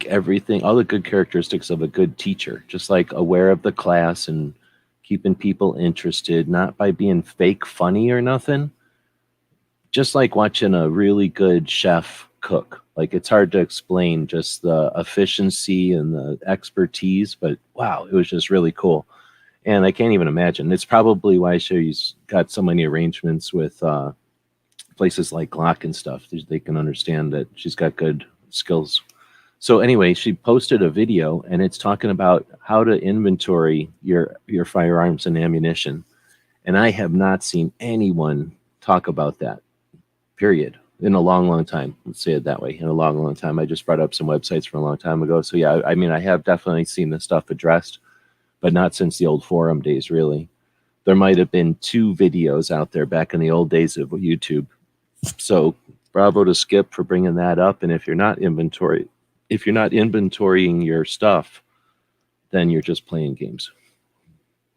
everything, all the good characteristics of a good teacher, just like aware of the class and keeping people interested, not by being fake funny or nothing. Just like watching a really good chef cook. Like, it's hard to explain just the efficiency and the expertise, but wow, it was just really cool. And I can't even imagine. It's probably why she's got so many arrangements with places like Glock and stuff. They can understand that she's got good skills. So anyway, she posted a video, and it's talking about how to inventory your firearms and ammunition. And I have not seen anyone talk about that, period, in a long, long time. Let's say it that way, in a long, long time. I just brought up some websites from a long time ago. So yeah, I mean, I have definitely seen this stuff addressed, but not since the old forum days, really. There might have been 2 videos out there back in the old days of YouTube. So bravo to Skip for bringing that up. And if you're not inventorying your stuff, then you're just playing games.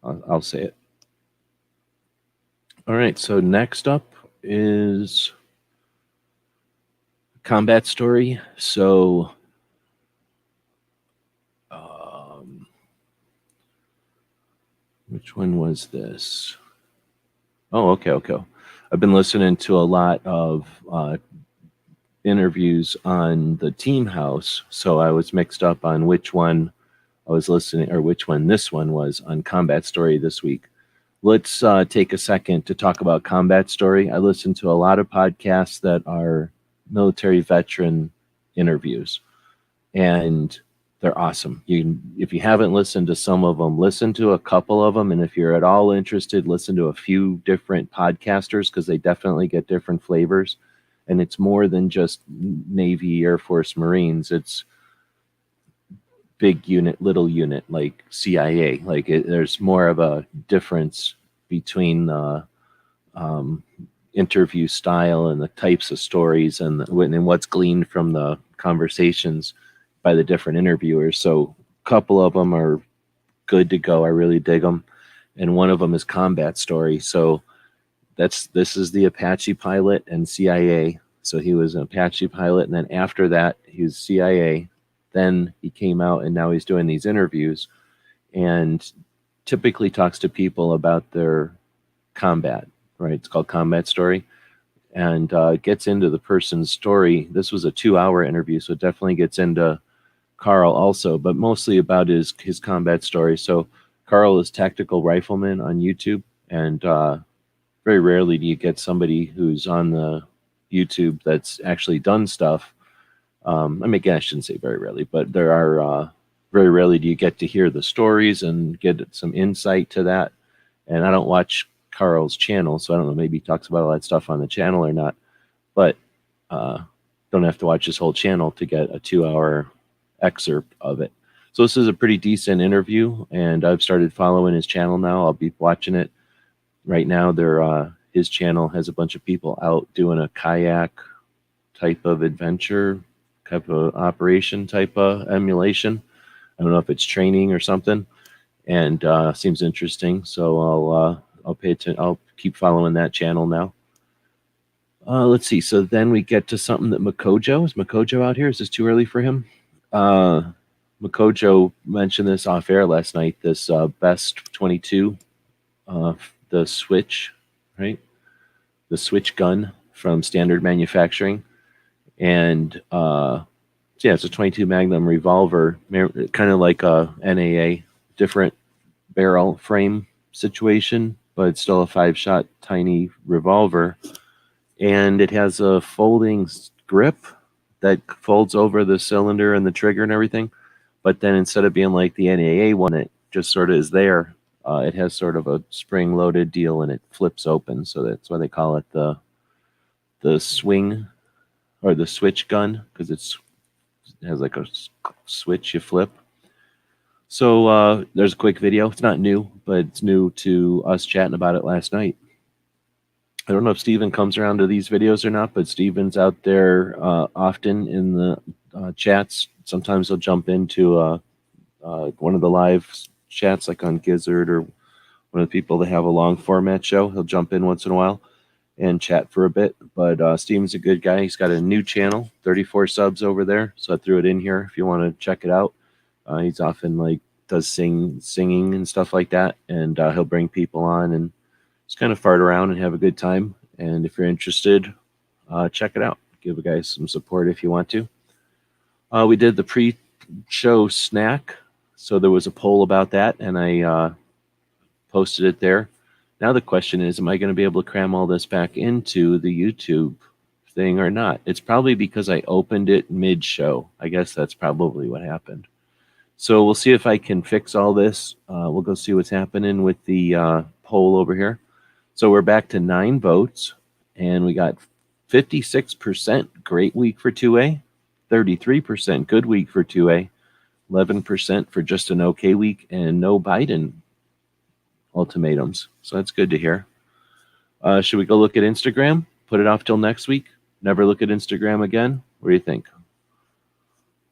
I'll say it. All right, so next up is combat story. So which one was this? Oh, okay. I've been listening to a lot of interviews on the Team House, so I was mixed up on which one I was listening, or which one this one was on Combat Story this week. Let's take a second to talk about Combat Story. I listen to a lot of podcasts that are military veteran interviews, and they're awesome. If you haven't listened to some of them, listen to a couple of them, and if you're at all interested, listen to a few different podcasters, because they definitely get different flavors. And it's more than just Navy, Air Force, Marines. It's big unit, little unit, like CIA. Like, there's more of a difference between the interview style and the types of stories and what's gleaned from the conversations by the different interviewers. So a couple of them are good to go. I really dig them. And one of them is Combat Story. So this is the Apache pilot and CIA. So he was an Apache pilot, and then after that, he was CIA then he came out and now he's doing these interviews and typically talks to people about their combat, right? It's called Combat Story, and gets into the person's story. This was a 2-hour interview, so it definitely gets into Carl also, but mostly about his combat story. So Carl is Tactical Rifleman on YouTube, and very rarely do you get somebody who's on the YouTube that's actually done stuff. I mean, I shouldn't say very rarely, but there are very rarely do you get to hear the stories and get some insight to that. And I don't watch Carl's channel, so I don't know, maybe he talks about all that stuff on the channel or not, but don't have to watch his whole channel to get a 2-hour excerpt of it. So this is a pretty decent interview, and I've started following his channel now. I'll be watching it right now. His channel has a bunch of people out doing a kayak type of adventure, type of operation, type of emulation. I don't know if it's training or something, and seems interesting. So I'll pay attention. I'll keep following that channel now. Let's see. So then we get to something that Makojo. Is Makojo out here? Is this too early for him? Makojo mentioned this off air last night. This Best 22, the Switch, right? The Switch gun from Standard Manufacturing, and yeah, it's a 22 Magnum revolver, kind of like a NAA, different barrel frame situation, but it's still a 5-shot tiny revolver, and it has a folding grip that folds over the cylinder and the trigger and everything. But then instead of being like the NAA one, it just sort of is there. It has sort of a spring-loaded deal, and it flips open, so that's why they call it the swing or the switch gun, because it has like a switch you flip. So there's a quick video. It's not new, but it's new to us chatting about it last night. I don't know if Steven comes around to these videos or not, but Steven's out there often in the chats. Sometimes he'll jump into one of the live chats, like on Gizzard or one of the people that have a long format show. He'll jump in once in a while and chat for a bit. But Steven's a good guy. He's got a new channel, 34 subs over there. So I threw it in here if you want to check it out. He's often does singing and stuff like that. And he'll bring people on and just kind of fart around and have a good time. And if you're interested, check it out. Give the guys some support if you want to. We did the pre-show snack. So there was a poll about that, and I posted it there. Now the question is, am I going to be able to cram all this back into the YouTube thing or not? It's probably because I opened it mid-show. I guess that's probably what happened. So we'll see if I can fix all this. We'll go see what's happening with the poll over here. So we're back to 9 votes, and we got 56% great week for 2A, 33% good week for 2A, 11% for just an okay week, and no Biden ultimatums. So that's good to hear. Should we go look at Instagram? Put it off till next week? Never look at Instagram again? What do you think?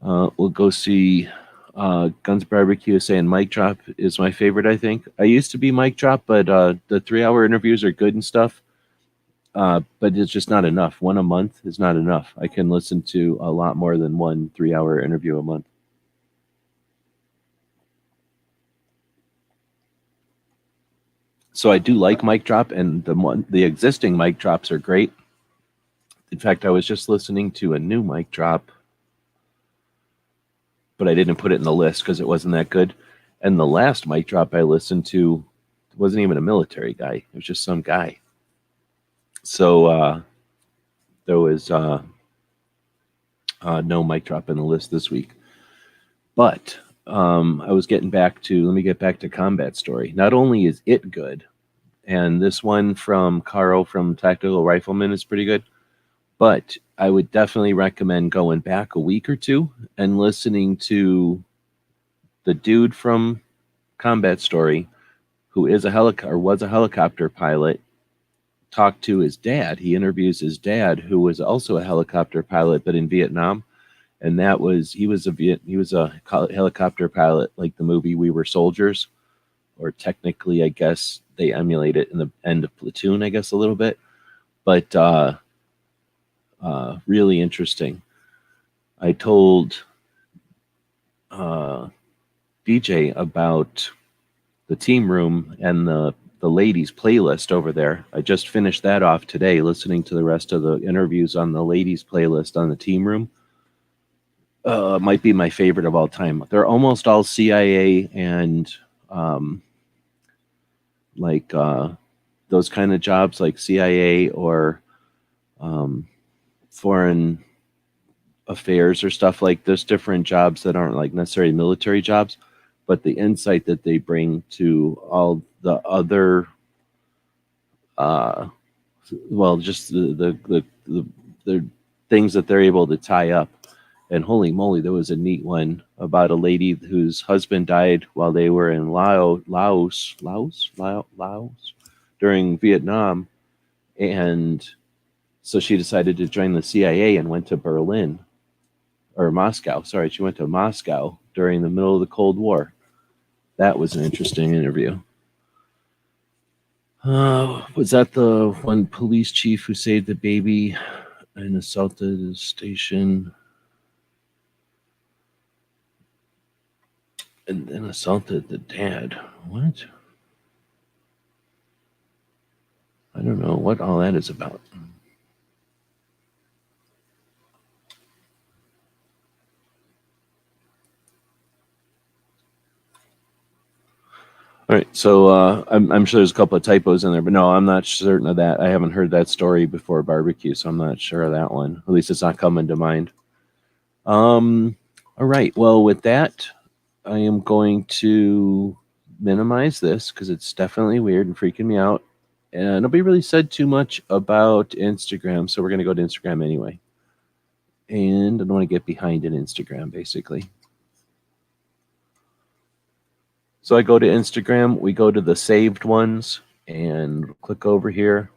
We'll go see Guns Barbecue saying Mic Drop is my favorite, I think. I used to be Mic Drop, but the 3-hour interviews are good and stuff. But it's just not enough. One a month is not enough. I can listen to a lot more than one 3-hour interview a month. So I do like Mic Drop, and the existing Mic Drops are great. In fact, I was just listening to a new Mic Drop, but I didn't put it in the list because it wasn't that good. And the last Mic Drop I listened to wasn't even a military guy. It was just some guy. So there was no Mic Drop in the list this week. But I was getting back to, let me get back to Combat Story. Not only is it good, and this one from Carl from Tactical Rifleman is pretty good, but I would definitely recommend going back a week or two and listening to the dude from Combat Story, who is was a helicopter pilot, talk to his dad. He interviews his dad, who was also a helicopter pilot, but in Vietnam. And he was a helicopter pilot, like the movie We Were Soldiers, or technically, I guess they emulate it in the end of Platoon, I guess a little bit, but really interesting. I told DJ about the team room and the ladies playlist over there. I just finished that off today, listening to the rest of the interviews on the ladies playlist on the team room. Might be my favorite of all time. They're almost all CIA and those kind of jobs, like CIA or foreign affairs or stuff like this, different jobs that aren't like necessarily military jobs, but the insight that they bring to all the other just the things that they're able to tie up. And holy moly, there was a neat one about a lady whose husband died while they were in Laos during Vietnam, and so she decided to join the CIA and went to Berlin or Moscow. Sorry, she went to Moscow during the middle of the Cold War. That was an interesting interview. Was that the one police chief who saved the baby and assaulted his station and then assaulted the dad? What? I don't know what all that is about. All right, so I'm sure there's a couple of typos in there, but no, I'm not certain of that. I haven't heard that story before barbecue, so I'm not sure of that one. At least it's not coming to mind. All right, well, with that, I am going to minimize this because it's definitely weird and freaking me out. And nobody really said too much about Instagram, so we're going to go to Instagram anyway. And I don't want to get behind in Instagram, basically. So I go to Instagram, we go to the saved ones, and click over here.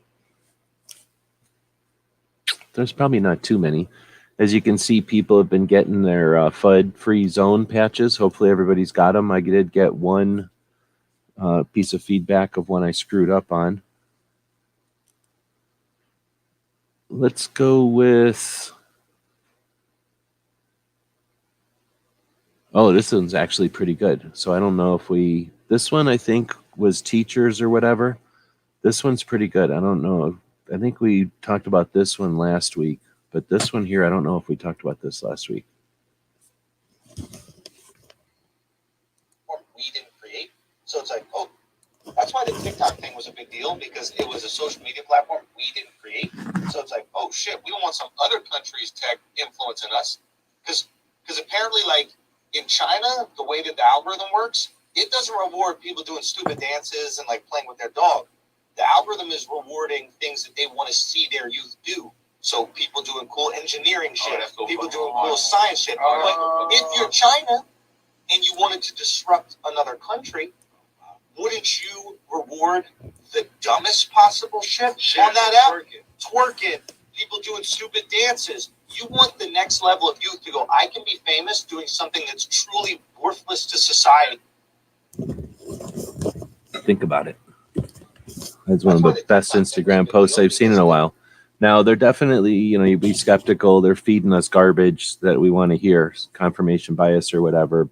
There's probably not too many. As you can see, people have been getting their FUD-free zone patches. Hopefully everybody's got them. I did get one piece of feedback of one I screwed up on. Let's go with... Oh, this one's actually pretty good. So I don't know if we... This one, I think, was teachers or whatever. This one's pretty good. I don't know. I think we talked about this one last week. But this one here, I don't know if we talked about this last week. We didn't create. So it's like, oh, that's why the TikTok thing was a big deal, because it was a social media platform we didn't create. So it's like, oh shit, we don't want some other country's tech influencing us. Because apparently, like, in China, the way that the algorithm works, it doesn't reward people doing stupid dances and like playing with their dog. The algorithm is rewarding things that they want to see their youth do. So people doing cool engineering shit, people doing cool science shit. But if you're China and you wanted to disrupt another country, wouldn't you reward the dumbest possible shit on that app? Twerking, people doing stupid dances. You want the next level of youth to go, I can be famous doing something that's truly worthless to society. Think about it. That's one of the best Instagram posts I've seen in a while. Now, they're definitely, you'd be skeptical. They're feeding us garbage that we want to hear, confirmation bias or whatever,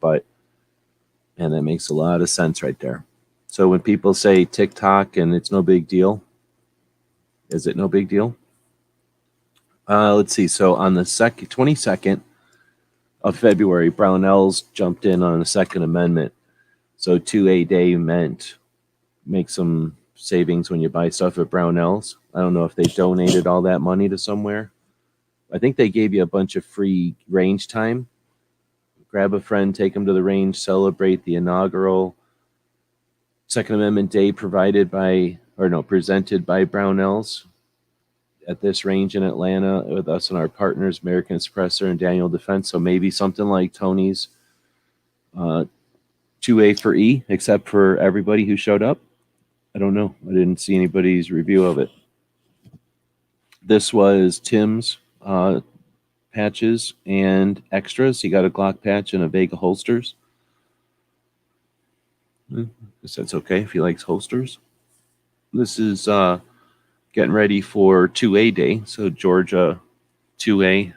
and that makes a lot of sense right there. So when people say TikTok and it's no big deal, is it no big deal? Let's see. So on the 22nd of February, Brownells jumped in on the Second Amendment. So 2A day meant make some savings when you buy stuff at Brownells. I don't know if they donated all that money to somewhere. I think they gave you a bunch of free range time. Grab a friend, take them to the range, celebrate the inaugural Second Amendment Day presented by Brownells at this range in Atlanta with us and our partners, American Suppressor and Daniel Defense. So maybe something like Tony's 2A for E, except for everybody who showed up. I don't know. I didn't see anybody's review of it. This was Tim's patches and extras. He got a Glock patch and a Vega holsters. I guess that's okay if he likes holsters. This is getting ready for 2A Day. So Georgia 2A.org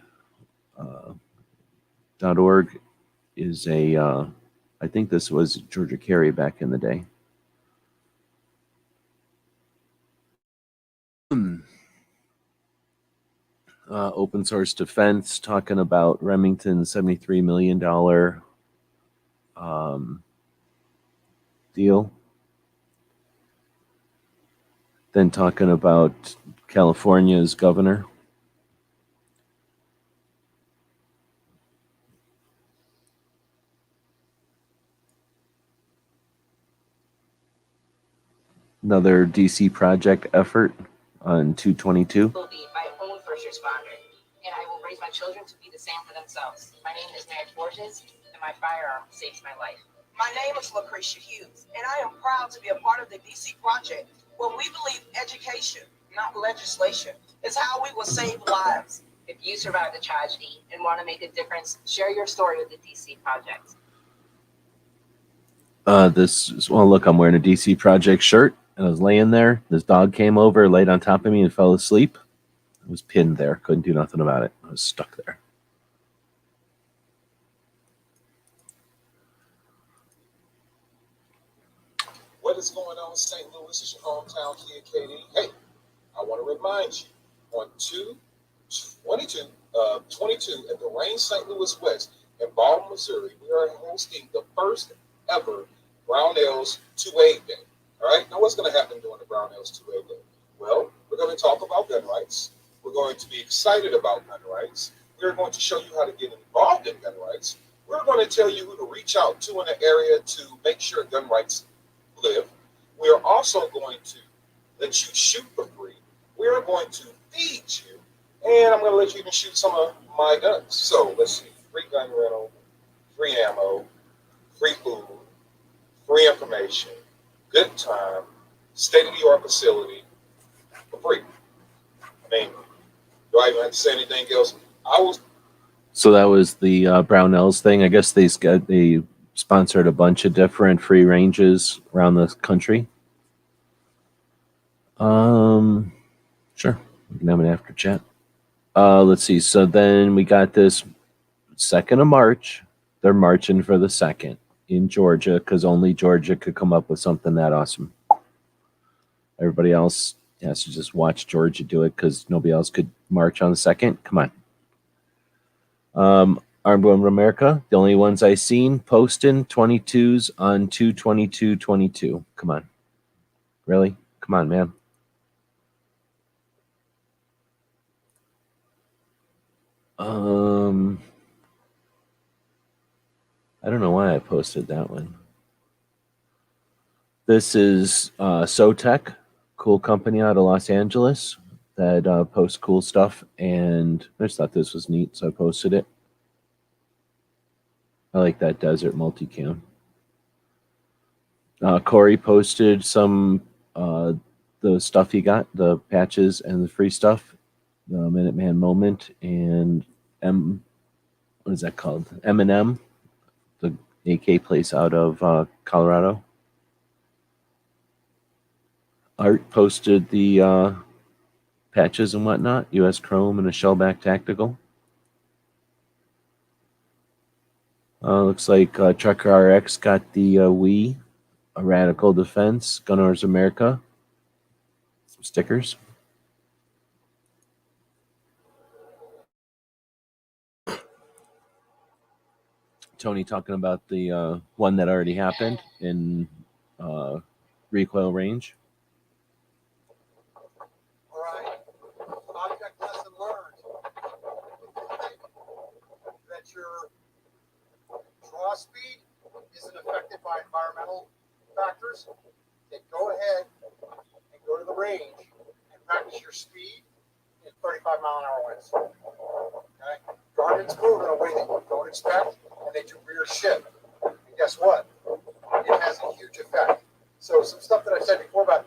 is I think this was Georgia Carey back in the day. Open source defense, talking about Remington's $73 million deal. Then talking about California's governor. Another DC project effort on 222. Will be my own first responder, and I will raise my children to be the same for themselves. My name is Mary Borges, and my firearm saves my life. My name is Lucretia Hughes, and I am proud to be a part of the DC Project, where we believe education, not legislation, is how we will save lives. If you survived a tragedy and want to make a difference, share your story with the DC Project. Look, I'm wearing a DC Project shirt, and I was laying there. This dog came over, laid on top of me, and fell asleep. I was pinned there. Couldn't do nothing about it. I was stuck there. What is going on, St. Louis? It's your hometown kid, KD. Hey, I want to remind you, on 22 at the Range St. Louis West in Baltimore, Missouri, we are hosting the first ever Brownells 2A Day. All right, now what's going to happen during the Brownells 2A Day? Well, we're going to talk about gun rights. We're going to be excited about gun rights. We're going to show you how to get involved in gun rights. We're going to tell you who to reach out to in the area to make sure gun rights live. We are also going to let you shoot for free. We are going to feed you, and I'm going to let you even shoot some of my guns. So let's see: free gun rental, free ammo, free food, free information, good time, state-of-the-art facility for free. I mean, do I even have to say anything else? So that was the Brownells thing. I guess they sponsored a bunch of different free ranges around the country. Sure, we can have an after chat. Let's see. So then we got this 2nd of March. They're marching for the 2nd in Georgia because only Georgia could come up with something that awesome. Everybody else has to just watch Georgia do it because nobody else could march on the 2nd. Come on. Armed Women of America, the only ones I seen posting 22s on 2/22/22. Come on. Really? Come on, man. I don't know why I posted that one. This is SoTech, cool company out of Los Angeles that posts cool stuff, and I just thought this was neat, so I posted it. I like that desert multicam. Corey posted some the stuff he got, the patches and the free stuff, the Minuteman Moment, and what is that called? M&M, the AK place out of Colorado. Art posted the patches and whatnot, US Chrome and a Shellback Tactical. Looks like Trucker RX got the Wii, a Radical Defense, Gun Owners America, some stickers. Tony talking about the one that already happened in recoil range. All right. Object lesson learned. That your draw speed isn't affected by environmental factors. Then go ahead and go to the range and practice your speed in 35-mile-an-hour winds. Okay? Garmin's move in a way that you don't expect, and they do rear shift. And guess what? It has a huge effect. So some stuff that I said before about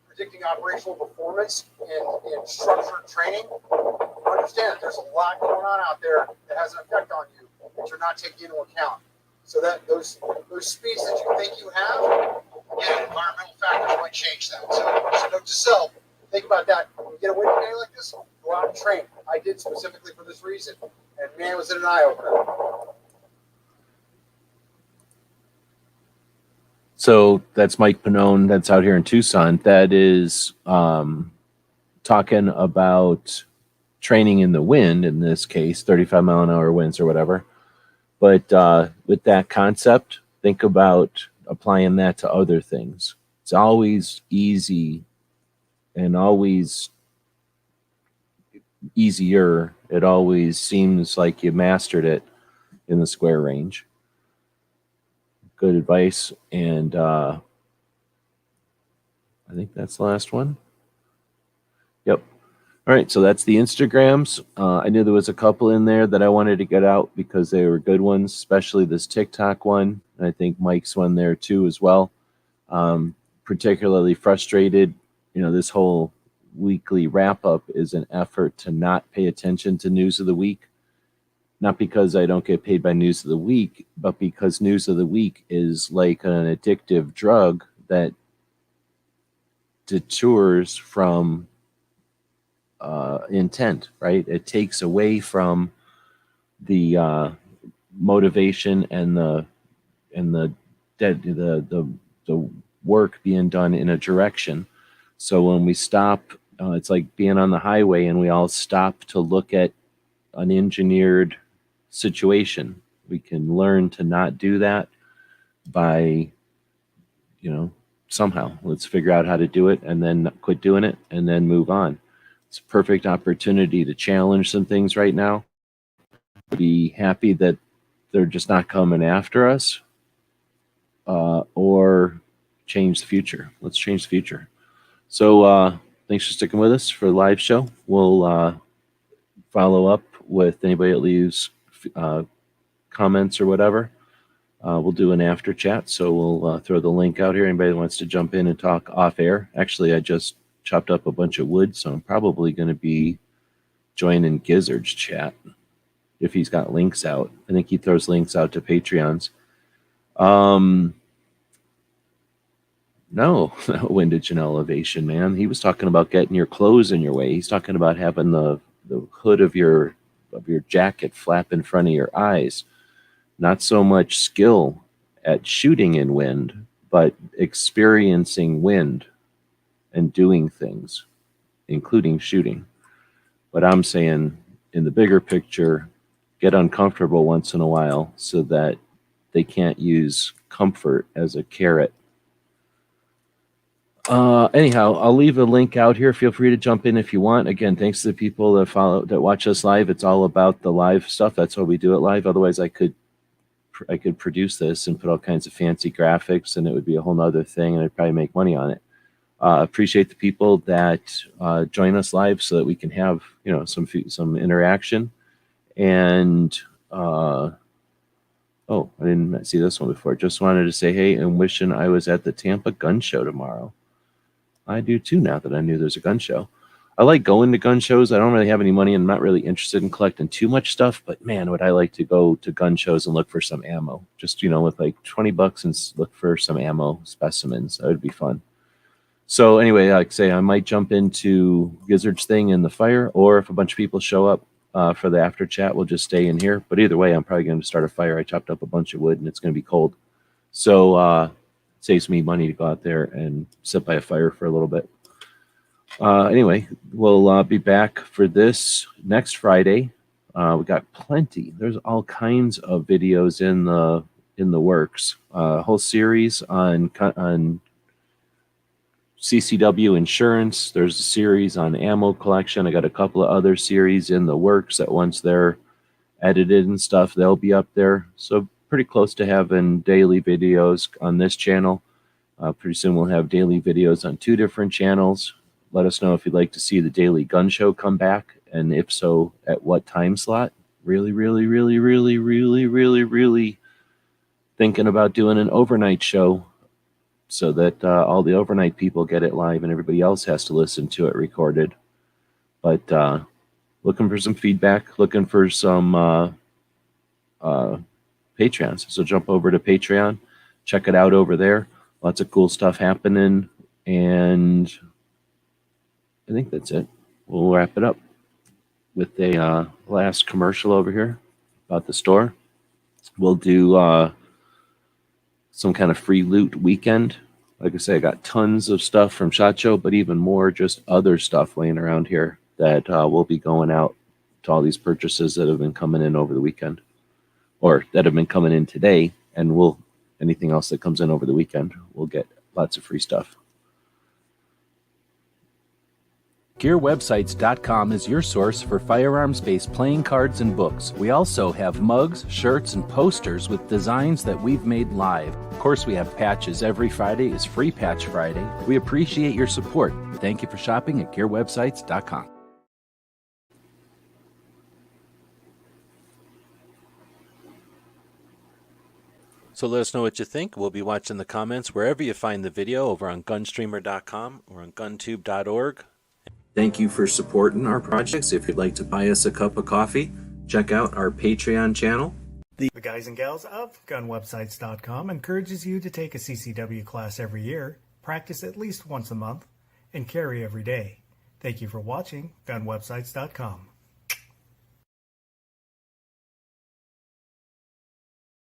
predicting operational performance in structured training, understand that there's a lot going on out there that has an effect on you that you're not taking into account. So that those speeds that you think you have, yeah, environmental factors might change that. So note to self, think about that. When you get a windy day like this, go out and train. I did specifically for this reason. And man, was it an eye-opener. So that's Mike Pannone. That's out here in Tucson. That is talking about training in the wind, in this case, 35-mile-an-hour winds or whatever. But with that concept, think about applying that to other things. It's always easy and always easier. It always seems like you mastered it in the square range. Good advice. And I think that's the last one. Yep. All right, so that's the Instagrams. I knew there was a couple in there that I wanted to get out because they were good ones, especially this TikTok one. And I think Mike's one there too as well. Particularly frustrated, this whole weekly wrap up is an effort to not pay attention to news of the week. Not because I don't get paid by news of the week, but because news of the week is like an addictive drug that detours from intent, right? It takes away from the motivation and the work being done in a direction. So when we stop, it's like being on the highway and we all stop to look at an engineered situation. We can learn to not do that by, somehow let's figure out how to do it and then quit doing it and then move on. It's a perfect opportunity to challenge some things right now. Be happy that they're just not coming after us, or change the future. Let's change the future. So thanks for sticking with us for the live show. We'll follow up with anybody that leaves comments or whatever. We'll do an after chat, so we'll throw the link out here. Anybody that wants to jump in and talk off air. Actually, I just chopped up a bunch of wood, so I'm probably going to be joining Gizzard's chat if he's got links out. I think he throws links out to Patreons. No, windage and elevation, man. He was talking about getting your clothes in your way. He's talking about having the hood of your jacket flap in front of your eyes. Not so much skill at shooting in wind, but experiencing wind and doing things, including shooting. But I'm saying in the bigger picture, get uncomfortable once in a while so that they can't use comfort as a carrot. Anyhow, I'll leave a link out here. Feel free to jump in if you want. Again, thanks to the people that watch us live. It's all about the live stuff. That's why we do it live. Otherwise, I could produce this and put all kinds of fancy graphics, and it would be a whole nother thing, and I'd probably make money on it. Appreciate the people that join us live so that we can have some interaction. And I didn't see this one before. Just wanted to say hey, and wishing I was at the Tampa gun show tomorrow. I do too, now that I knew there's a gun show. I like going to gun shows. I don't really have any money and I'm not really interested in collecting too much stuff, but man, would I like to go to gun shows and look for some ammo. Just, with like $20 and look for some ammo specimens. That would be fun. So anyway, like I say, I might jump into Gizzard's thing in the fire, or if a bunch of people show up for the after chat, we'll just stay in here. But either way, I'm probably going to start a fire. I chopped up a bunch of wood and it's going to be cold. So it saves me money to go out there and sit by a fire for a little bit. Anyway, we'll be back for this next Friday. We got plenty. There's all kinds of videos in the works. A whole series on CCW insurance. There's a series on ammo collection. I got a couple of other series in the works that once they're edited and stuff, they'll be up there. So pretty close to having daily videos on this channel. Pretty soon we'll have daily videos on 2 different channels. Let us know if you'd like to see the daily gun show come back, and if so, at what time slot. Really thinking about doing an overnight show so that all the overnight people get it live and everybody else has to listen to it recorded. But looking for some feedback, looking for some Patreons. So jump over to Patreon, check it out over there. Lots of cool stuff happening, and I think that's it. We'll wrap it up with a last commercial over here about the store. We'll do some kind of free loot weekend. Like I say, I got tons of stuff from SHOT Show, but even more just other stuff laying around here that will be going out to all these purchases that have been coming in over the weekend, or that have been coming in today, and anything else that comes in over the weekend, we'll get lots of free stuff. GearWebsites.com is your source for firearms-based playing cards and books. We also have mugs, shirts, and posters with designs that we've made live. Of course, we have patches. Every Friday is Free Patch Friday. We appreciate your support. Thank you for shopping at GearWebsites.com. So let us know what you think. We'll be watching the comments wherever you find the video, over on gunstreamer.com or on guntube.org. Thank you for supporting our projects. If you'd like to buy us a cup of coffee, check out our Patreon channel. The guys and gals of gunwebsites.com encourages you to take a CCW class every year, practice at least once a month, and carry every day. Thank you for watching gunwebsites.com.